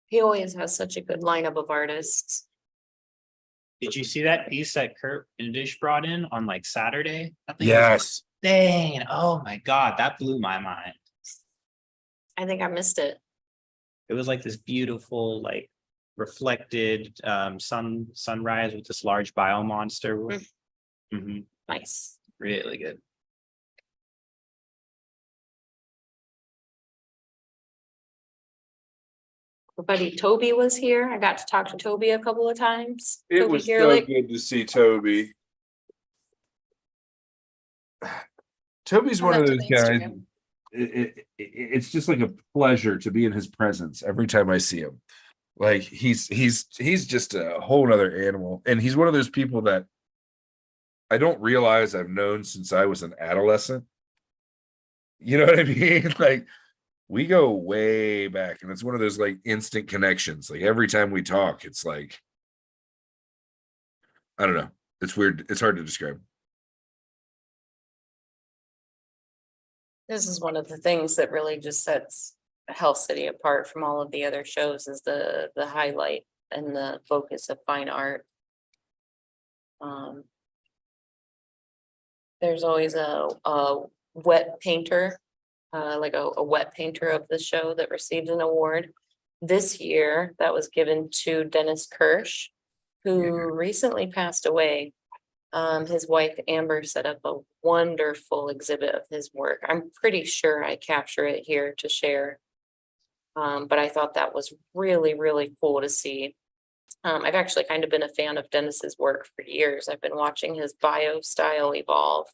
He always has such a good lineup of artists. Did you see that piece that Kurt Indish brought in on like Saturday? I think it was Yes. insane. Oh my God, that blew my mind. I think I missed it. It was like this beautiful, like reflected sunrise with this large bio monster. Nice. Really good. Oh, Our buddy Toby was here. I got to talk to Toby a couple of times. It Toby was so Gerlich. good to see Toby. Toby's one of those guys. It's just like a pleasure to be in his presence every time I see him. Like he's just a whole nother animal. And he's one of those people that I don't realize I've known since I was an adolescent. You know what I mean? Like we go way back, and it's one of those like instant connections. Like every time we talk, it's like, I don't know. It's weird. It's hard to describe. This is one of the things that really just sets Hell City apart from all of the other shows is the highlight and the focus of fine art. There's always a wet painter, like a wet painter of the show that receives an award. This year, that was given to Dennis Kirsch, who recently passed away. His wife Amber set up a wonderful exhibit of his work. I'm pretty sure I capture it here to share. But I thought that was really, really cool to see. I've actually kind of been a fan of Dennis's work for years. I've been watching his bio style evolve.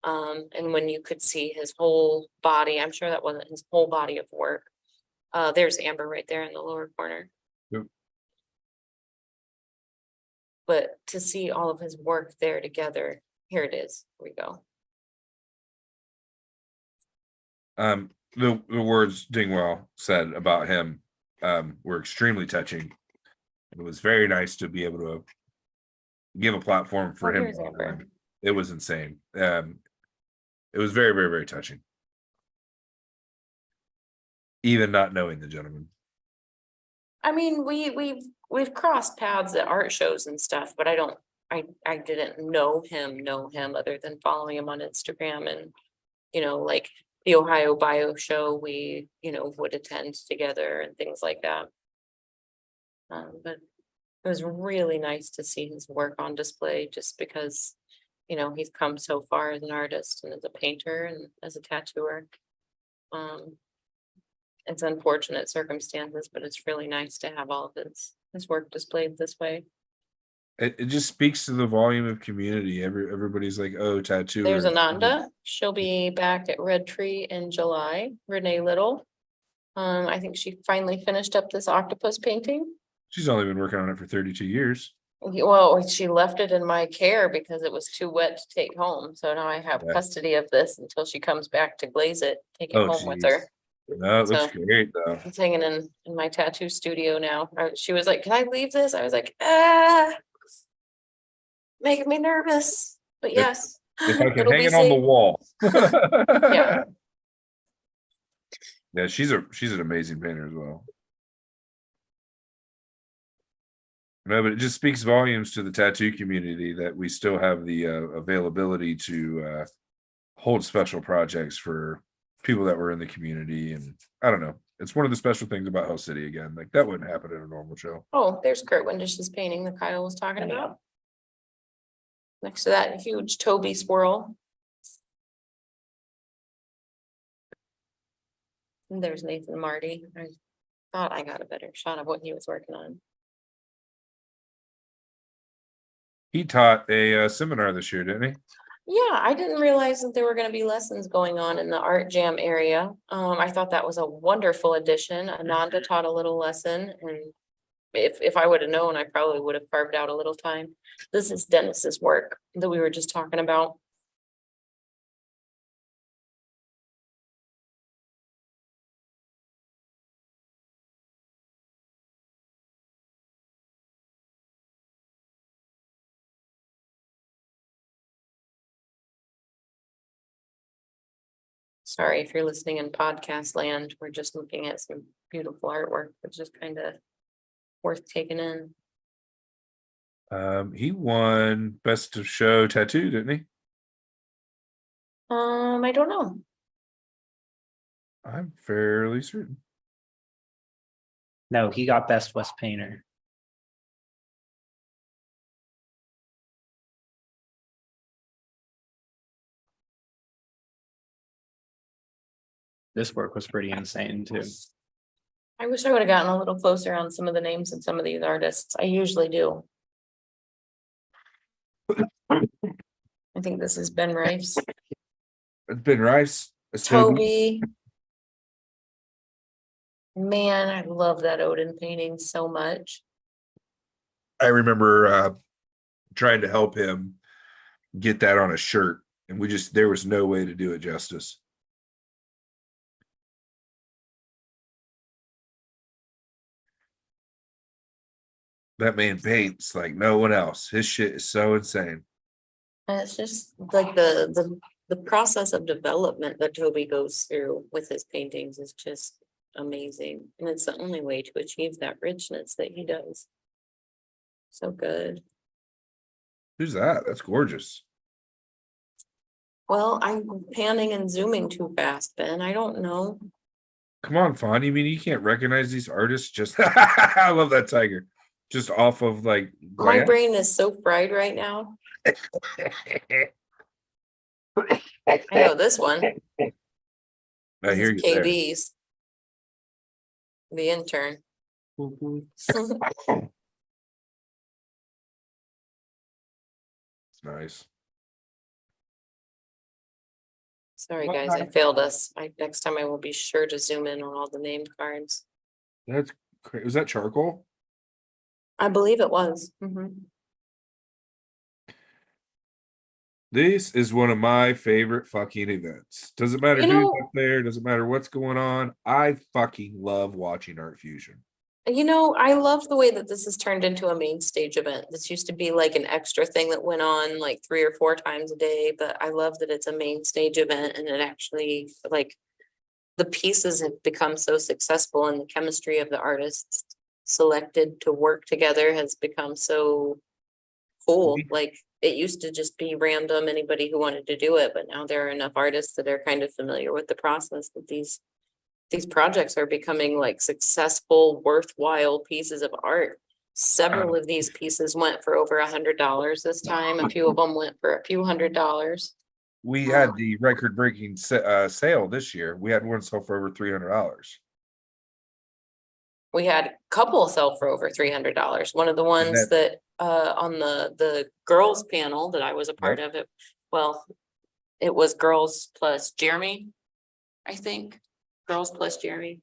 And when you could see his whole body, I'm sure that wasn't his whole body of work. There's Amber right there in the lower corner. Yep. But to see all of his work there together, here it is. Here we go. The words Dingwell said about him were extremely touching. It was very nice to be able to give a platform for him. Here's Amber. It was insane. It was very, very, very touching. Even not knowing the gentleman. I mean, we've crossed paths at art shows and stuff, but I didn't know him other than following him on Instagram and, like the Ohio Bio Show, we, would attend together and things like that. But it was really nice to see his work on display just because, you know, he's come so far as an artist and as a painter and as a tattooer. It's unfortunate circumstances, but it's really nice to have all of his work displayed this way. It just speaks to the volume of community. Everybody's like, oh, tattoo. There's Ananda. She'll be back at Red Tree in July. Renee Little. I think she finally finished up this octopus painting. She's only been working on it for 32 years. Well, she left it in my care because it was too wet to take home. So now I have Yeah. custody of this until she comes back to glaze it, take it Oh, home with geez. her. No, it looks So- great though. It's hanging in my tattoo studio now. She was like, "Can I leave this?" I was like, making me nervous, but yes. If I can it'll hang be it on the safe. wall. Yeah. Yeah, she's an amazing painter as well. No, but it just speaks volumes to the tattoo community that we still have the availability to hold special projects for people that were in the community. And I don't know, it's one of the special things about Hell City again. Like that wouldn't happen in a normal show. Oh, there's Kurt Windish's painting that Kyle was talking about. Next to that huge Toby squirrel. And there's Nathan Marty. I thought I got a better shot of what he was working on. He taught a seminar this year, didn't he? Yeah, I didn't realize that there were gonna be lessons going on in the art jam area. I thought that was a wonderful addition. Ananda taught a little lesson and if I would have known, I probably would have carved out a little time. This is Dennis's work that we were just talking about. Sorry if you're listening in podcast land, we're just looking at some beautiful artwork, which is kind of worth taking in. He won Best of Show Tattoo, didn't he? I don't know. I'm fairly certain. No, he got Best West Painter. This work was pretty insane too. I wish I would have gotten a little closer on some of the names of some of these artists. I usually do. I think this is Ben Rice, It's been Rice. It's Toby. Toby. Man, I love that Odin painting so much. I remember trying to help him get that on a shirt, and there was no way to do it justice. That man paints like no one else. His shit is so insane. And it's just like the process of development that Toby goes through with his paintings is just amazing. And it's the only way to achieve that richness that he does. So good. Who's that? That's gorgeous. Well, I'm panning and zooming too fast, Ben. I don't know. Come on, Fawn. You mean you can't recognize these artists? Just I love that tiger. Just off of like My glance? brain is so fried right now. I know this one. I This hear is you there. KB's. The intern. It's nice. Sorry, What guys, kind I of- failed us. Next time I will be sure to zoom in on all the name cards. That's crazy. Was that charcoal? I believe it was. Mhm. This is one of my favorite fucking events. Doesn't matter You who's know- up there, doesn't matter what's going on. I fucking love watching Art Fusion. You know, I love the way that this has turned into a main stage event. This used to be like an extra thing that went on like 3 or 4 times a day, but I love that it's a main stage event and it actually like the pieces have become so successful and the chemistry of the artists selected to work together has become so cool. Like it used to just be random, anybody who wanted to do it, but now there are enough artists that are kind of familiar with the process that these projects are becoming like successful, worthwhile pieces of art. several of these pieces went for over $100 this time. A few of them went for a few $100s. We had the record-breaking sale this year. We had one sell for over $300. We had a couple sell for over $300. One of the ones that on the girls panel that I was a part of it, well, it was girls plus Jeremy, I think. Girls plus Jeremy.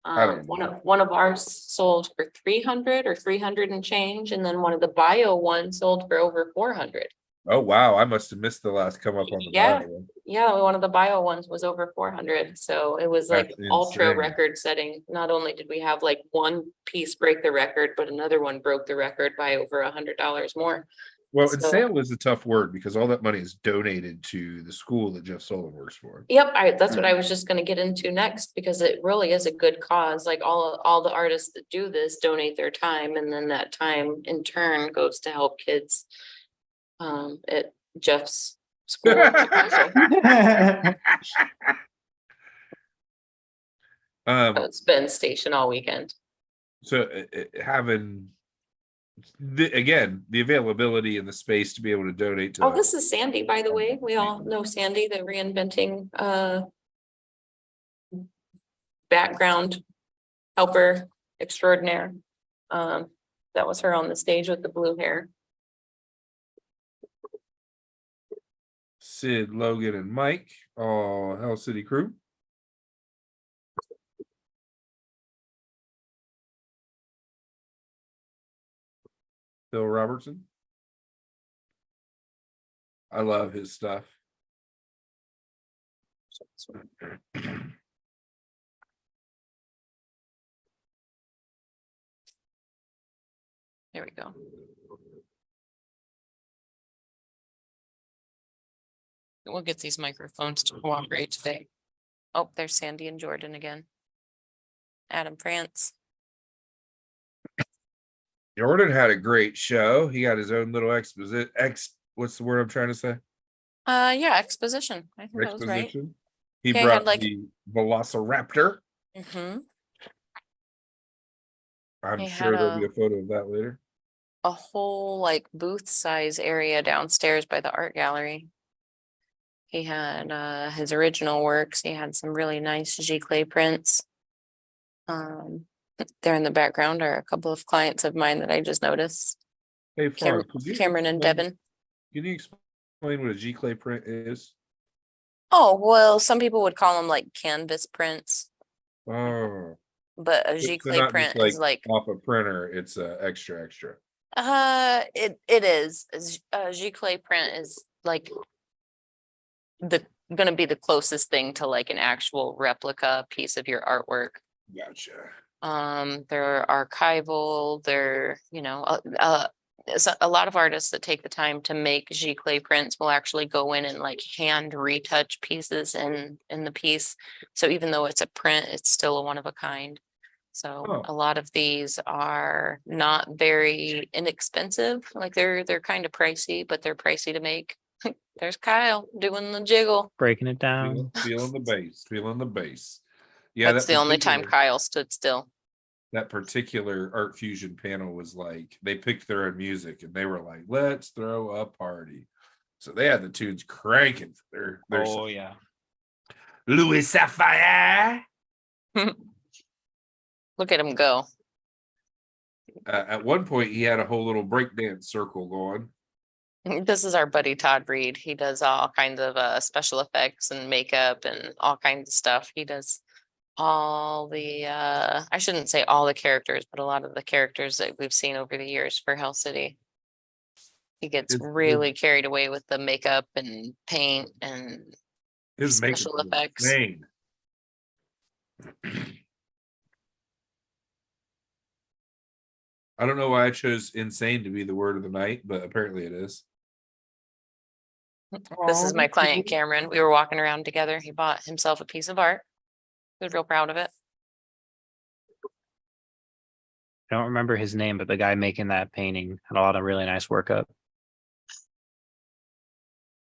don't One of ours sold for 300 or 300 and change, and then one of the bio ones sold for over 400. Oh wow, I must have missed the last come up on the Yeah. bio one. Yeah, one of the bio ones was over 400, so it was like That's ultra insane. record setting. Not only did we have like one piece break the record, but another one broke the record by over $100 more. Well, and So- sale is a tough word because all that money is donated to the school that Jeff Sullivan works for. Yep, that's what I was just gonna get into next, because it really is a good cause. Like all the artists that do this donate their time, and then that time in turn goes to help kids at Jeff's school. It's been station all weekend. So having again the availability and the space to be able to donate to Oh, this is Sandy, by the way. We all know Sandy, the reinventing background helper extraordinaire. That was her on the stage with the blue hair. Sid, Logan, and Mike, all Hell City crew. Bill Robertson. I love his stuff. There we go. We'll get these microphones to cooperate today. Oh, there's Sandy and Jordan again. Adam France. Jordan had a great show. He got his own little what's the word I'm trying to say? Yeah, exposition. I think that was right. Exposition. He Yeah, I brought had, like- the Velociraptor. Mm-hmm. I'm He sure had there'll be a photo of that later. A whole like booth size area downstairs by the art gallery. He had his original works. He had some really nice giclée prints. There in the background are a couple of clients of mine that I just noticed. Hey, Frank, could you Cameron and explain- Devin. Can you explain what a giclée print is? Oh, well, some people would call them like canvas prints, Oh, but a so giclée not print just is like off a printer. It's a extra. it is. A giclée print is like gonna be the closest thing to like an actual replica piece of your artwork. Gotcha. They're archival, they're, so a lot of artists that take the time to make giclée prints will actually go in and like hand retouch pieces in the piece. So even though it's a print, it's still a one of a kind. So Oh. a lot of these are not very inexpensive, like they're kind of pricey, but they're pricey to make. There's Kyle doing the jiggle. Breaking it down. Feeling the bass. Feeling the bass. Yeah, That's that the only time particular- Kyle stood still. That particular Art Fusion panel was like they picked their own music and they were like, "Let's throw a party." So they had the tunes cranking. Their Yeah. Louis Sapphire. Look at him go. At one point, he had a whole little breakdance circle going. This is our buddy Todd Reed. He does all kinds of special effects and makeup and all kinds of stuff. He does all the I shouldn't say all the characters, but a lot of the characters that we've seen over the years for Hell City. He gets It's- really carried away with the makeup and paint and His makeup special was effects. insane. I don't know why I chose insane to be the word of the night, but apparently it is. this is my client Cameron. We were walking around together. He bought himself a piece of art. He was real proud of it. I don't remember his name, but the guy making that painting had a lot of really nice work up.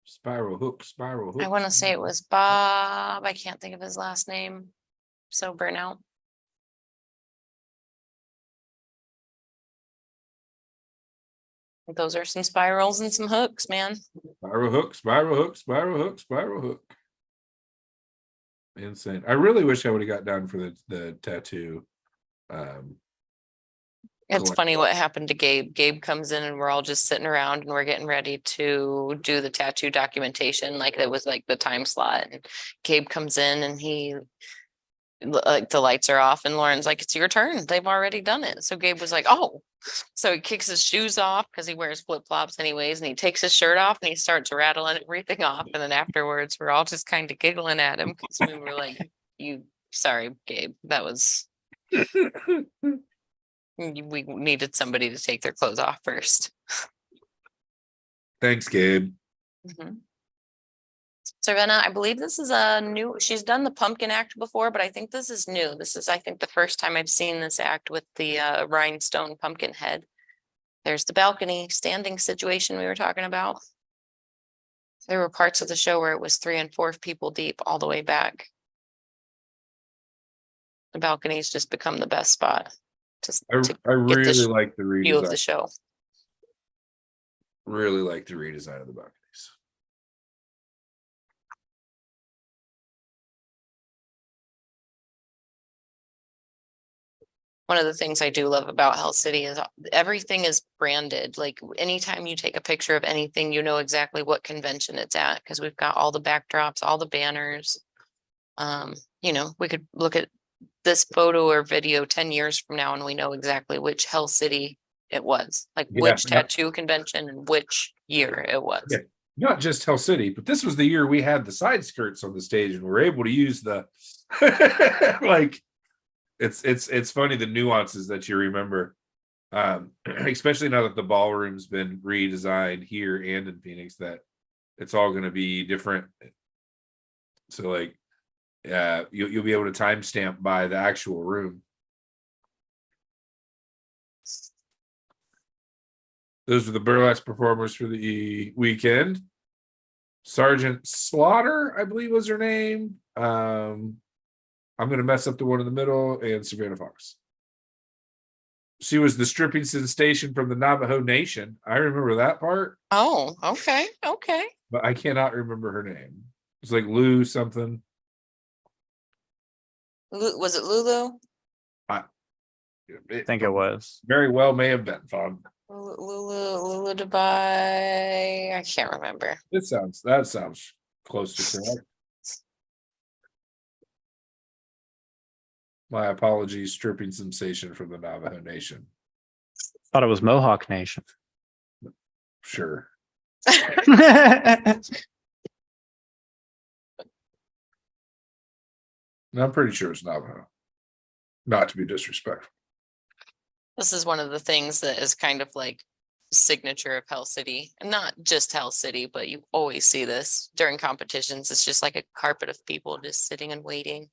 Spiral hook, spiral hook. I want to say it was Bob. I can't think of his last name. So burnout. Those are some spirals and some hooks, man. Spiral hook, spiral hook, spiral hook, spiral hook. Insane. I really wish I would have got down for the tattoo. It's Collect- funny what happened to Gabe. Gabe comes in and we're all just sitting around and we're getting ready to do the tattoo documentation. Like it was like the time slot. And Gabe comes in and like the lights are off and Lauren's like, it's your turn. They've already done it. So Gabe was like, oh. So he kicks his shoes off because he wears flip flops anyways. And he takes his shirt off and he starts rattling everything off. And then afterwards, we're all just kind of giggling at him because we were like, sorry, Gabe, that was. We needed somebody to take their clothes off first. Thanks, Gabe. Mhm. Savannah, I believe this is a new, she's done the pumpkin act before, but I think this is new. This is, I think, the first time I've seen this act with the rhinestone pumpkin head. There's the balcony standing situation we were talking about. There were parts of the show where it was 3 and 4 people deep all the way back. The balcony's just become the best spot to I really sh- like the view of the redesign. show. Really like the redesign of the balconies. One of the things I do love about Hell City is everything is branded. Like anytime you take a picture of anything, you know exactly what convention it's at because we've got all the backdrops, all the banners. You know, we could look at this photo or video 10 years from now and we know exactly which Hell City it was, like Yeah, which yeah. tattoo convention and which year it was. Yeah. Not just Hell City, but this was the year we had the side skirts on the stage and we're able to use the like it's funny the nuances that you remember. Especially now that the ballroom's been redesigned here and in Phoenix, that it's all going to be different. So like you'll be able to timestamp by the actual room. Those are the burlesque performers for the weekend. Sergeant Slaughter, I believe was her name. I'm going to mess up the one in the middle, and Savannah Fox. She was the stripping sensation from the Navajo Nation. I remember that part. Oh, okay. Okay. But I cannot remember her name. It's like Lou something. Was it Lulu? I think it was. Very well may have been fun. Lulu Dubai. I can't remember. That sounds close to correct. My apologies, stripping sensation from the Navajo Nation. Thought it was Mohawk Nation. Sure. And I'm pretty sure it's Navajo. Not to be disrespectful. This is one of the things that is kind of like signature of Hell City, and not just Hell City, but you always see this during competitions. It's just like a carpet of people just sitting and waiting.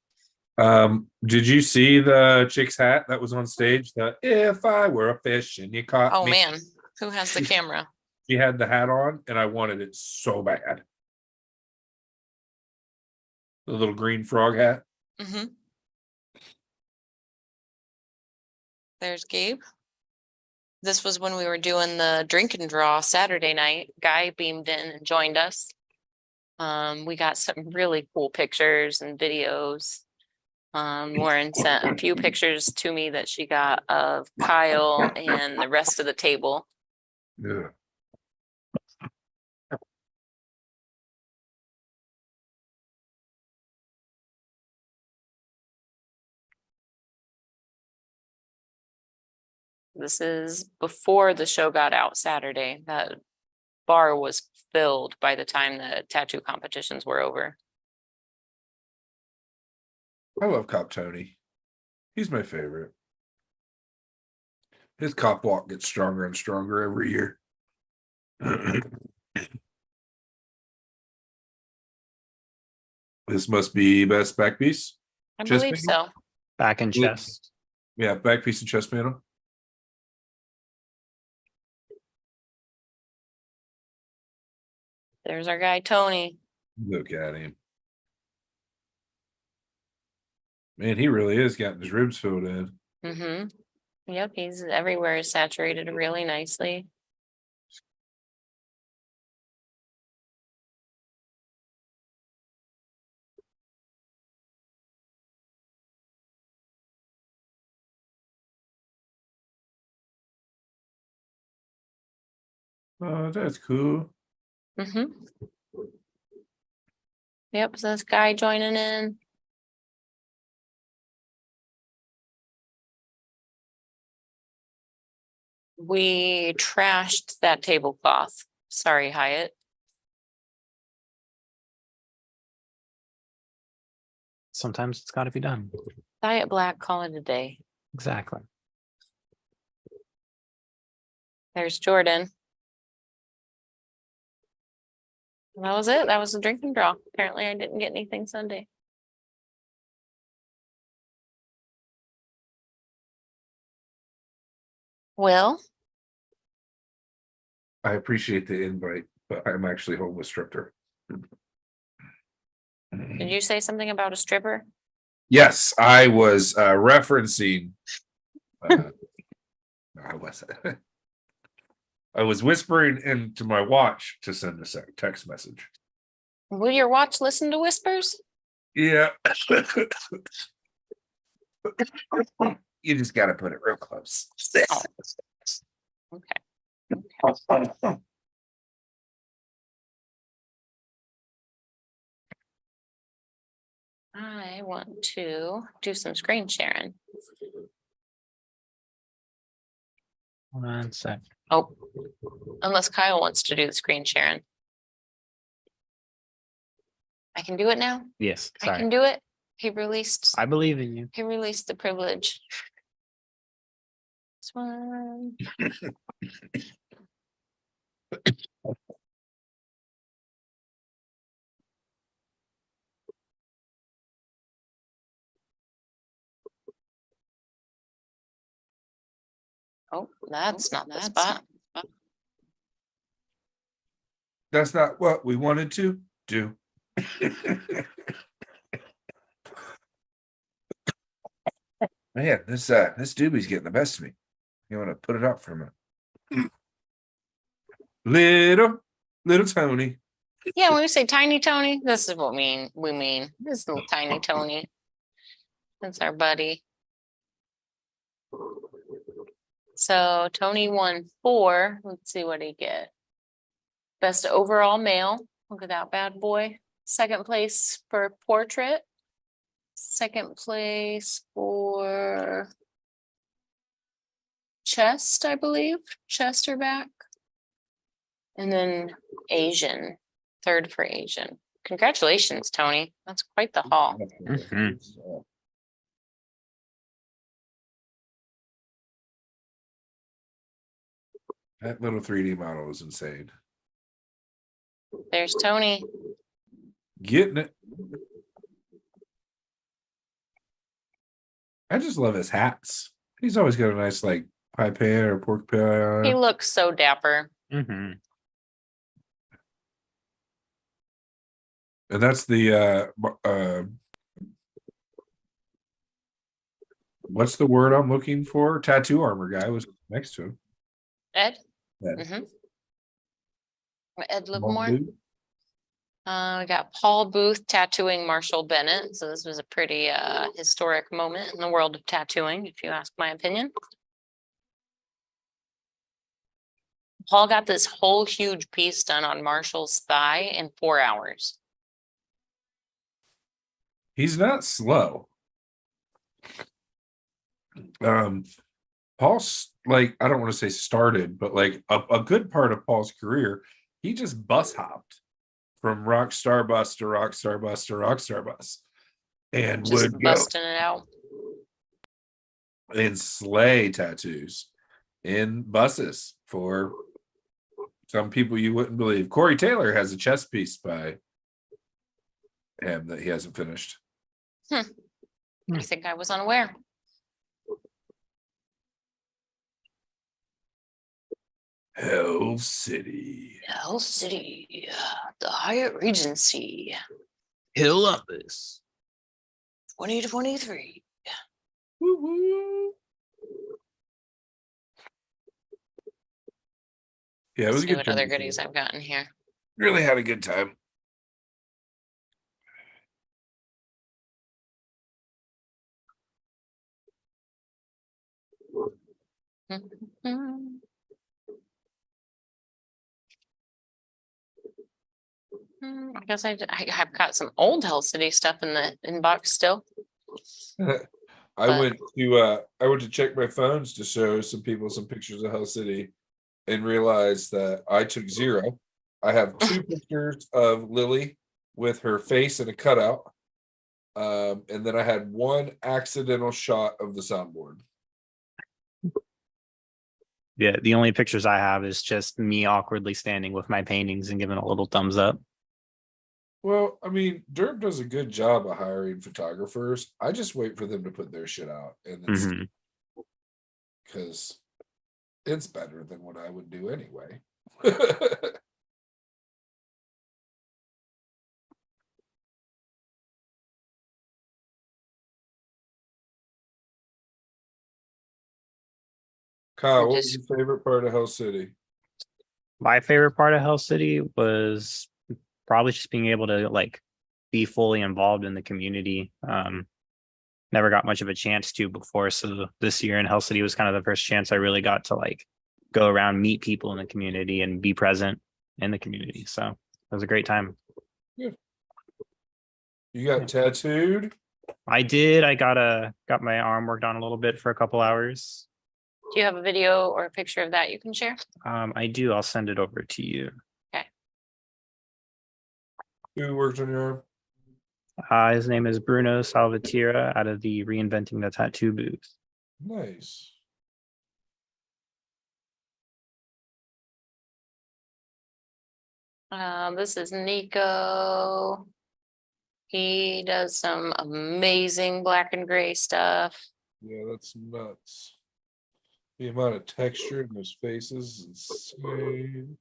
Did you see the chick's hat that was on stage? The if I were a fish and you caught Oh me. man, who has the camera? She had the hat on and I wanted it so bad. The little green frog hat. Mm-hmm. There's Gabe. This was when we were doing the drink and draw Saturday night. Guy beamed in and joined us. We got some really cool pictures and videos. Lauren sent a few pictures to me that she got of Kyle and the rest of the table. Yeah. This is before the show got out Saturday. That bar was filled by the time the tattoo competitions were over. I love Cop Tony. He's my favorite. His cop walk gets stronger and stronger every year. This must be best back piece. I Chest believe panel? so. Back and chest. Yeah, back piece and chest panel. There's our guy, Tony. Look at him. Man, he really is getting his ribs filled in. Mm-hmm. Yep, he's everywhere is saturated really nicely. Oh, that's cool. Mm-hmm. Yep, so this guy joining in. We trashed that tablecloth. Sorry, Hyatt. Sometimes it's got to be done. Hyatt Black, call it a day. Exactly. There's Jordan. And that was it. That was the drinking draw. Apparently I didn't get anything Sunday. Well, I appreciate the invite, but I'm actually home with stripper. did you say something about a stripper? Yes, I was referencing. I was. I was whispering into my watch to send a text message. Will your watch listen to whispers? Yeah. You just got to put it real close. Okay. I want to do some screen sharing. 1 sec. Oh, unless Kyle wants to do the screen sharing. I can do it now. Yes. I Sorry. can do it. He released. I believe in you. He released the privilege. This one. Oh, that's not the spot. That's not what we wanted to do. Man, this doobie's getting the best of me. You want to put it up for a minute? Little Tony. Yeah, when we say tiny Tony, this is what we mean. This is little tiny Tony. That's our buddy. So Tony won 4. Let's see what he get. Best overall male. Look at that bad boy. Second place for portrait. Second place for chest, I believe. Chest or back. And then Asian. Third for Asian. Congratulations, Tony. That's quite the haul. Mhm. That little 3D model is insane. There's Tony. Getting it. I just love his hats. He's always got a nice like pie pan or pork pie. He looks so dapper. Mm-hmm. And that's the what's the word I'm looking for? Tattoo armor guy was next to him. Ed? Ed. Mm-hmm. Ed Small Livermore. dude. We got Paul Booth tattooing Marshall Bennett. So this was a pretty historic moment in the world of tattooing, if you ask my opinion. Paul got this whole huge piece done on Marshall's thigh in 4 hours. He's not slow. Paul's like, I don't want to say started, but like a good part of Paul's career, he just bus hopped from Rockstar Bus to Rockstar Bus to Rockstar Bus and Just would go busting it out. and slay tattoos in buses for some people you wouldn't believe. Corey Taylor has a chest piece by him that he hasn't finished. I think I was unaware. Hell City. Hell City, the Hyatt Regency, Columbus. 2023. Woo-hoo. Yeah, it was See a good what time. other goodies I've gotten here. Really had a good time. I guess I have got some old Hell City stuff in the inbox still. I But- went to check my phones to show some people some pictures of Hell City and realized that I took 0. I have 2 pictures of Lily with her face in a cutout. And then I had 1 accidental shot of the soundboard. Yeah, the only pictures I have is just me awkwardly standing with my paintings and giving a little thumbs up. Well, I mean, Derp does a good job of hiring photographers. I just wait for them to put their shit out, and it's Mhm. because it's better than what I would do anyway. Kyle, what was Just- your favorite part of Hell City? My favorite part of Hell City was probably just being able to like be fully involved in the community. Never got much of a chance to before, so this year in Hell City was kind of the first chance I really got to like go around, meet people in the community, and be present in the community. So it was a great time. You got tattooed? I did. I got my arm worked on a little bit for a couple hours. Do you have a video or a picture of that you can share? I do. I'll send it over to you. Who worked on your arm? His name is Bruno Salvatierra out of the Reinventing the Tattoo booth. Nice. This is Nico. He does some amazing black and gray stuff. Yeah, that's nuts. The amount of texture in those faces is insane.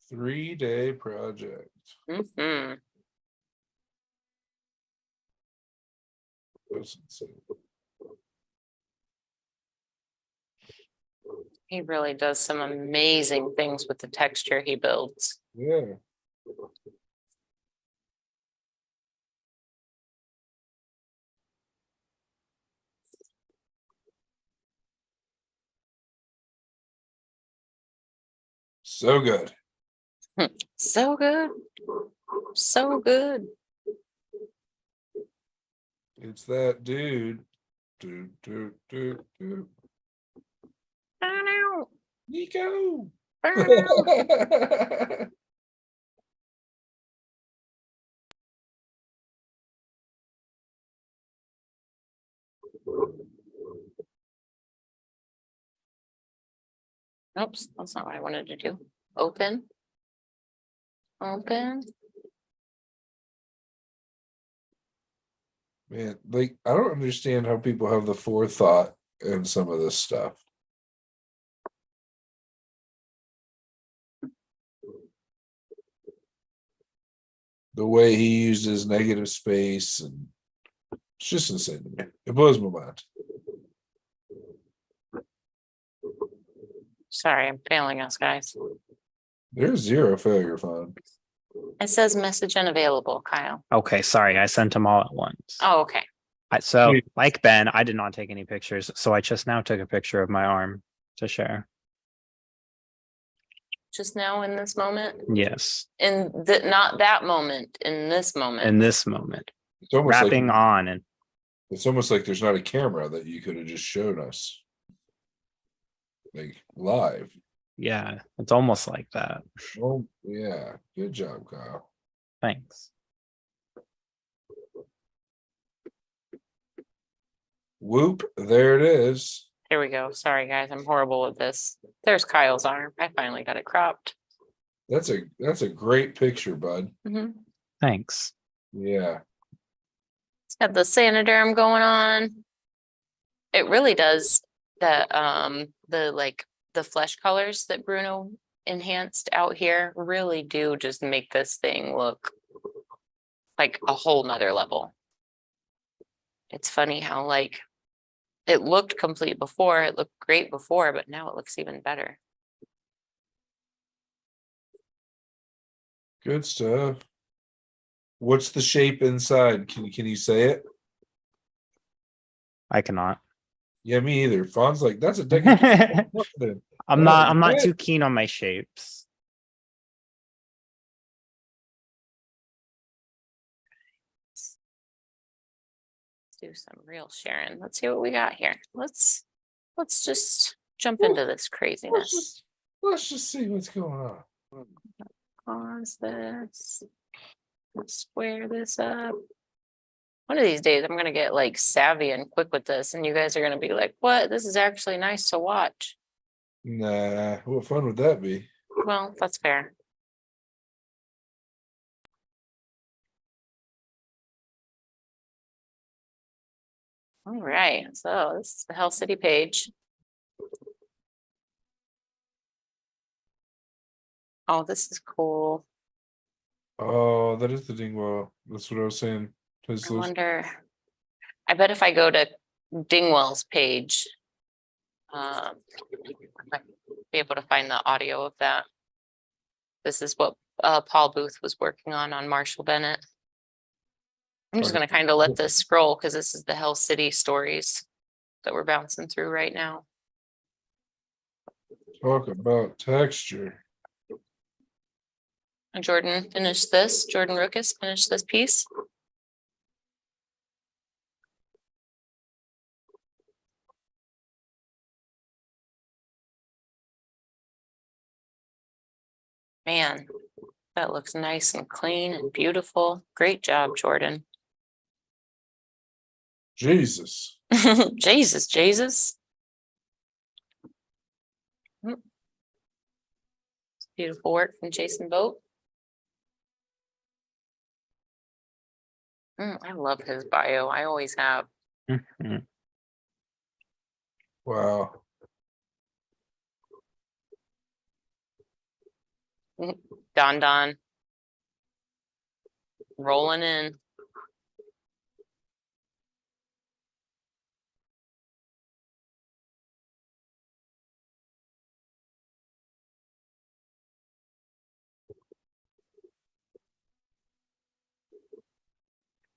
Three-day project. Mhm. That's insane. He really does some amazing things with the texture he builds. Yeah. So good. So good. So good. It's that dude. Do. Nico. Oops, that's not what I wanted to do. Open. Open. Man, like I don't understand how people have the forethought in some of this stuff. The way he uses negative space, and it's just insane to me. It blows my mind. Sorry, I'm failing us, guys. There's 0 failure fund. It says message unavailable, Kyle. Okay, sorry, I sent them all at once. Oh, okay. So, Sweet. like Ben, I did not take any pictures, so I just now took a picture of my arm to share. Just now in this moment, Yes, in the, not that moment, in this moment. in this moment, It's almost wrapping like on and it's almost like there's not a camera that you could have just shown us. Like live. yeah, it's almost like that. Oh yeah. Good job, Kyle. Thanks. Whoop, there it is. Here we go. Sorry, guys. I'm horrible with this. There's Kyle's arm. I finally got it cropped. That's a great picture, bud. Mhm. Thanks. Yeah. It's got the Sanoderm going on. It really does the flesh colors that Bruno enhanced out here really do just make this thing look like a whole nother level. It's funny how like it looked complete before, it looked great before, but now it looks even better. Good stuff. What's the shape inside? Can you say it? I cannot. Yeah, me either. Fawn's like, that's a deck. I'm not too keen on my shapes. Do some real sharing. Let's see what we got here. Let's just jump into this craziness. Let's just see what's going on. Pause this. Let's square this up. One of these days I'm gonna get like savvy and quick with this, and you guys are gonna be like, what? This is actually nice to watch. Nah, what fun would that be? Well, that's fair. All right, so this is the Hell City page. Oh, this is cool. Oh, that is the Dingwall. That's what I was saying. I wonder, I bet if I go to Dingwell's page, I might be able to find the audio of that. This is what Paul Booth was working on Marshall Bennett. I'm just Okay. gonna kind of let this scroll because this is the Hell City stories that we're bouncing through right now. Talk about texture. And Jordan finished this. Jordan Rookus finished this piece. Man, that looks nice and clean and beautiful. Great job, Jordan. Jesus. Jesus. Beautiful work from Jason Boat. I love his bio. I always have. Mhm. Wow. Don. Rolling in.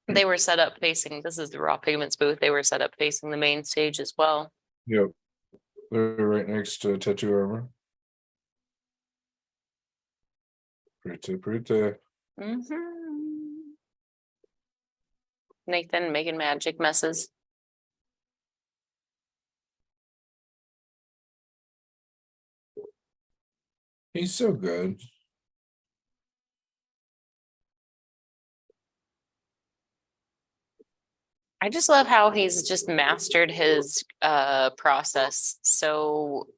They were set up facing, this is the Raw Pigments booth. They were set up facing the main stage as well. Yep. They're right next to Tattoo Armor. Pretty. Mhm. Nathan making magic messes. He's so good. I just love how he's just mastered his process so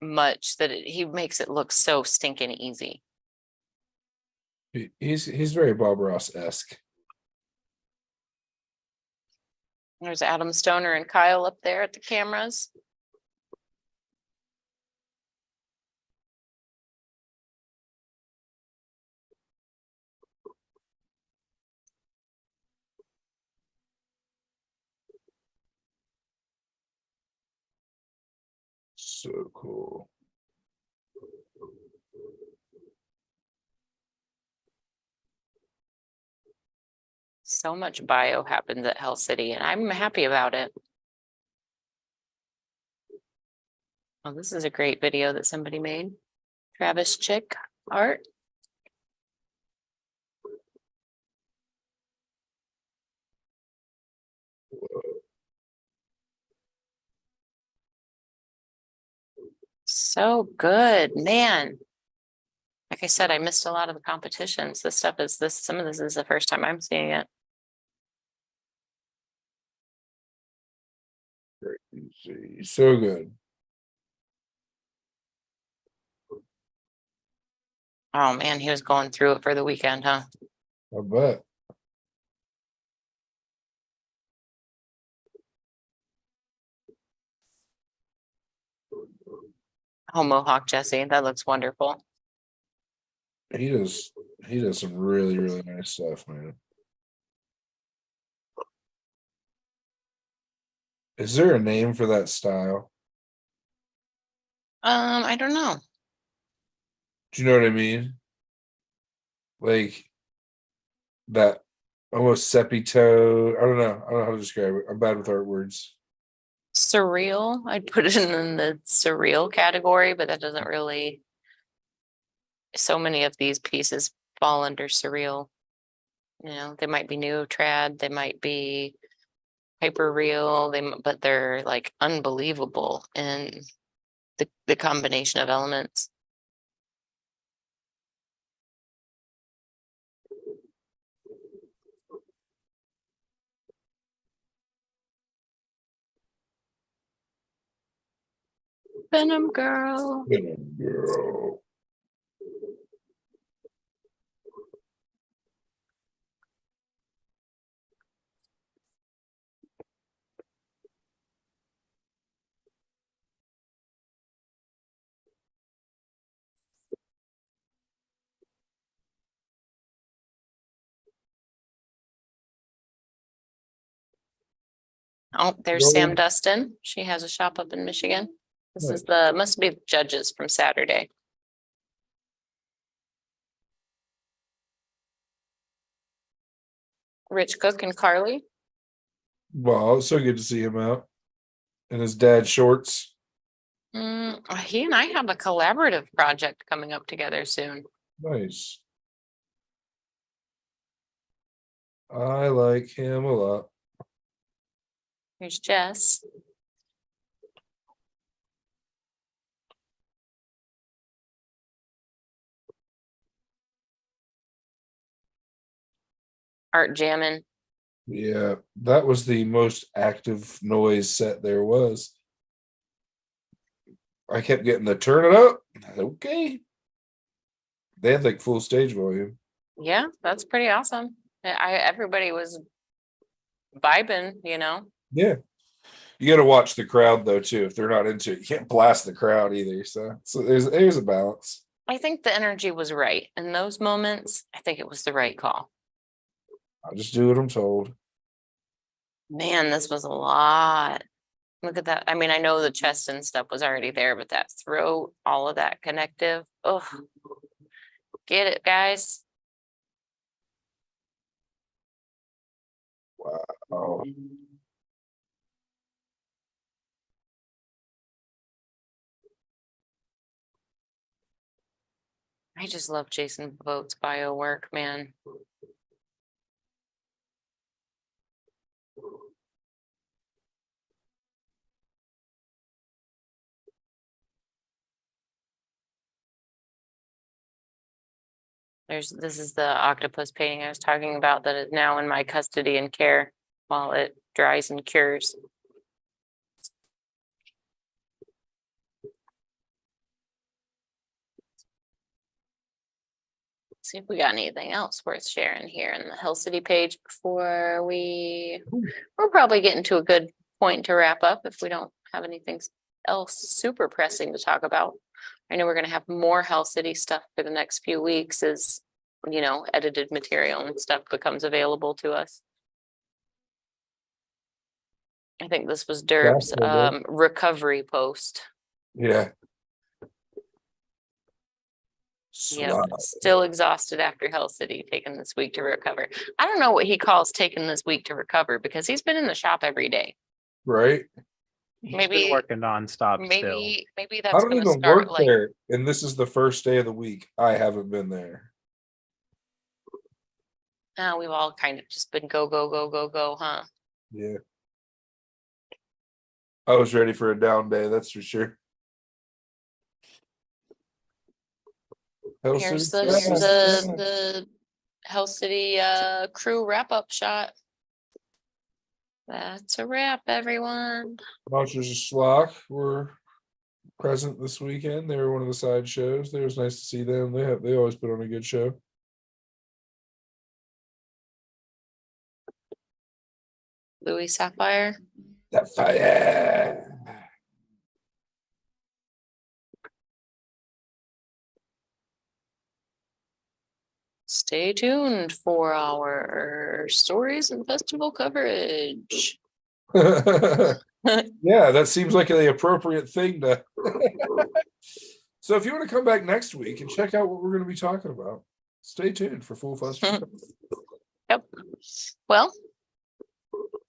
much that he makes it look so stinking easy. He's very Bob Ross-esque. There's Adam Stoner and Kyle up there at the cameras. So cool. So much bio happens at Hell City, and I'm happy about it. Oh, this is a great video that somebody made. Travis Chick art. So good, man. Like I said, I missed a lot of the competitions. This stuff is some of this is the first time I'm seeing it. Crazy. So good. Oh man, he was going through it for the weekend, huh? I bet. Oh, Mohawk Jesse, that looks wonderful. He does some really nice stuff, man. Is there a name for that style? I don't know. Do you know what I mean? Like, that almost sepia tone. I don't know how to describe it. I'm bad with art words. Surreal, I'd put it in the surreal category, but that doesn't really. So many of these pieces fall under surreal. You know, they might be new trad, they might be hyper real, but they're like unbelievable in the combination of elements. Venom girl. Girl. Oh, there's Roll. Sam Dustin. She has a shop up in Michigan. This is must be the judges from Saturday. Rich Cook and Carly. Wow, it's so good to see him out in his dad's shorts. He and I have a collaborative project coming up together soon. Nice. I like him a lot. Here's Jess. Art jamming. Yeah, that was the most active noise set there was. I kept getting the turn it up. Okay. They had like full stage volume. Yeah, that's pretty awesome. Everybody was vibing, you know. Yeah. You got to watch the crowd though too. If they're not into it, you can't blast the crowd either. So there's a balance. I think the energy was right in those moments. I think it was the right call. I'll just do what I'm told. Man, this was a lot. Look at that. I mean, I know the chest and stuff was already there, but that throat, all of that connective. Oh, get it, guys. Wow. I just love Jason Voigt's bio work, man. This is the octopus painting I was talking about that is now in my custody and care while it dries and cures. See if we got anything else worth sharing here in the Hill City page before we're probably getting to a good point to wrap up if we don't have anything else super pressing to talk about. I know we're going to have more Hell City stuff for the next few weeks as, you know, edited material and stuff becomes available to us. I think this was Derb's recovery post. Yeah. Yeah, Slide. still exhausted after Hell City, taking this week to recover. I don't know what he calls taking this week to recover because he's been in the shop every day. Right. He's Maybe- been working nonstop still. Maybe I that's don't gonna even start work like, there, and this is the first day of the week. I haven't been there. we've all kind of just been go, go, go, go, go, huh? Yeah. I was ready for a down day, that's for sure. Hell Here's City? the Hell City crew wrap-up shot. That's a wrap, everyone. Monsters of Schlock were present this weekend. They were one of the side shows. It was nice to see them. They always put on a good show. Louis Sapphire. That fire. Stay tuned for our stories and festival coverage. Yeah, that seems like the appropriate thing to. So if you want to come back next week and check out what we're going to be talking about, stay tuned for full festival. Well,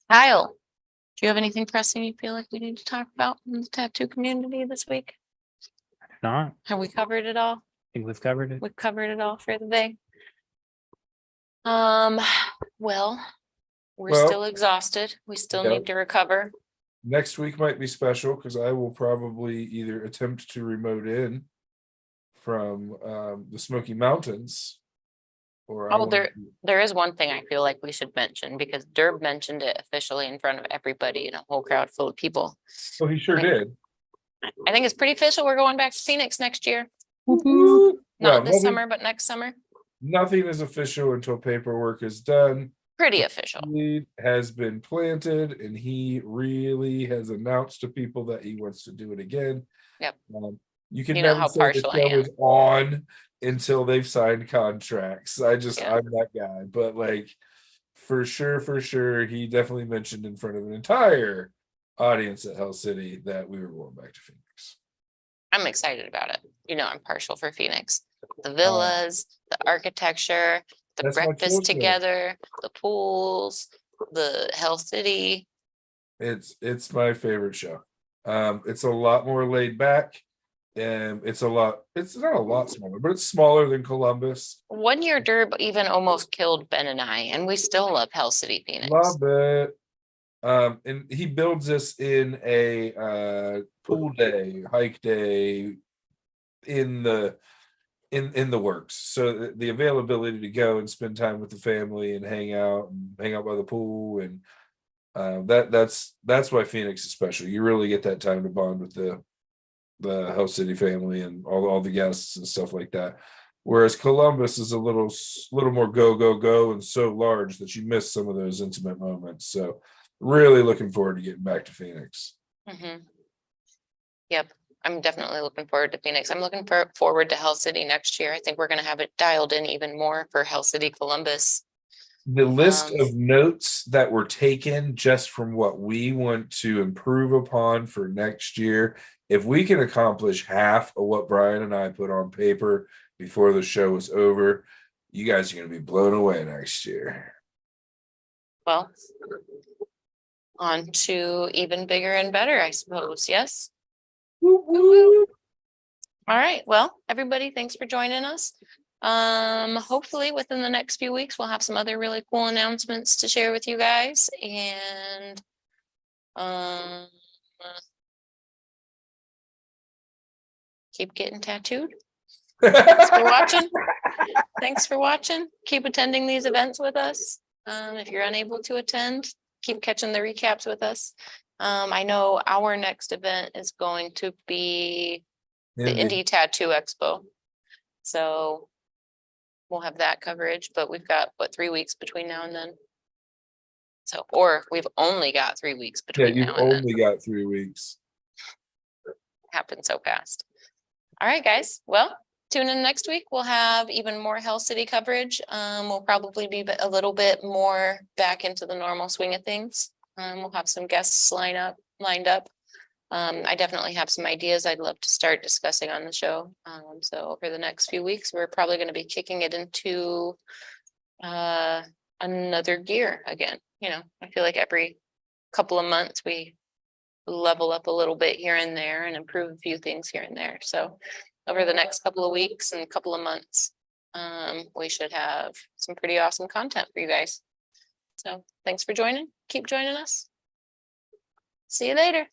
Kyle, do you have anything pressing you feel like we need to talk about in the tattoo community this week? Not, I Have we covered it all? think we've covered it. We've covered it all for the day. Well, we're Well, still exhausted. We still yeah. need to recover. Next week might be special because I will probably either attempt to remote in from the Smoky Mountains. Or I Oh, will- there is one thing I feel like we should mention because Derb mentioned it officially in front of everybody in a whole crowd full of people. Well, he sure Okay. did. I think it's pretty official. We're going back to Phoenix next year. Well, Not this nothing- summer, but next summer. Nothing is official until paperwork is done. Pretty official. Seed has been planted, and he really has announced to people that he wants to do it again. Yep. You can You know never how say the partial I show am. is on until they've signed contracts. Yeah. I'm that guy. But like, for sure, he definitely mentioned in front of an entire audience at Hell City that we were going back to Phoenix. I'm excited about it. You know, I'm partial for Phoenix. The villas, the architecture, the That's my breakfast chill show. together, the pools, the Hell City. It's my favorite show. It's a lot more laid back, and it's not a lot smaller, but it's smaller than Columbus. 1 year Derb even almost killed Ben and I, and we still love Hell City, Phoenix. Love it. And he builds this in a pool day, hike day in the works. So the availability to go and spend time with the family and hang out by the pool, and that's why Phoenix is special. You really get that time to bond with the Hell City family and all the guests and stuff like that. Whereas Columbus is a little more go and so large that you miss some of those intimate moments. So really looking forward to getting back to Phoenix. Yep, I'm definitely looking forward to Phoenix. I'm looking forward to Hell City next year. I think we're gonna have it dialed in even more for Hell City Columbus. The list Um, of notes that were taken just from what we want to improve upon for next year, if we can accomplish half of what Brian and I put on paper before the show is over, you guys are going to be blown away next year. Well, on to even bigger and better, I suppose. Yes. All right. Well, everybody, thanks for joining us. Hopefully within the next few weeks, we'll have some other really cool announcements to share with you guys, and keep getting tattooed. Thanks for watching. Thanks for watching. Keep attending these events with us. If you're unable to attend, keep catching the recaps with us. I know our next event is going to be the Indie Tattoo Expo. So we'll have that coverage, but we've got, what, 3 weeks between now and then? So, or we've only got 3 weeks Yeah, between you've now and then. only got 3 weeks. Happened so fast. All right, guys. Well, tune in next week. We'll have even more Hell City coverage. We'll probably be a little bit more back into the normal swing of things. We'll have some guests lined up. I definitely have some ideas I'd love to start discussing on the show. So over the next few weeks, we're probably going to be kicking it into another gear again. You know, I feel like every couple of months we level up a little bit here and there and improve a few things here and there. So over the next couple of weeks and couple of months, we should have some pretty awesome content for you guys. So thanks for joining. Keep joining us. See you later.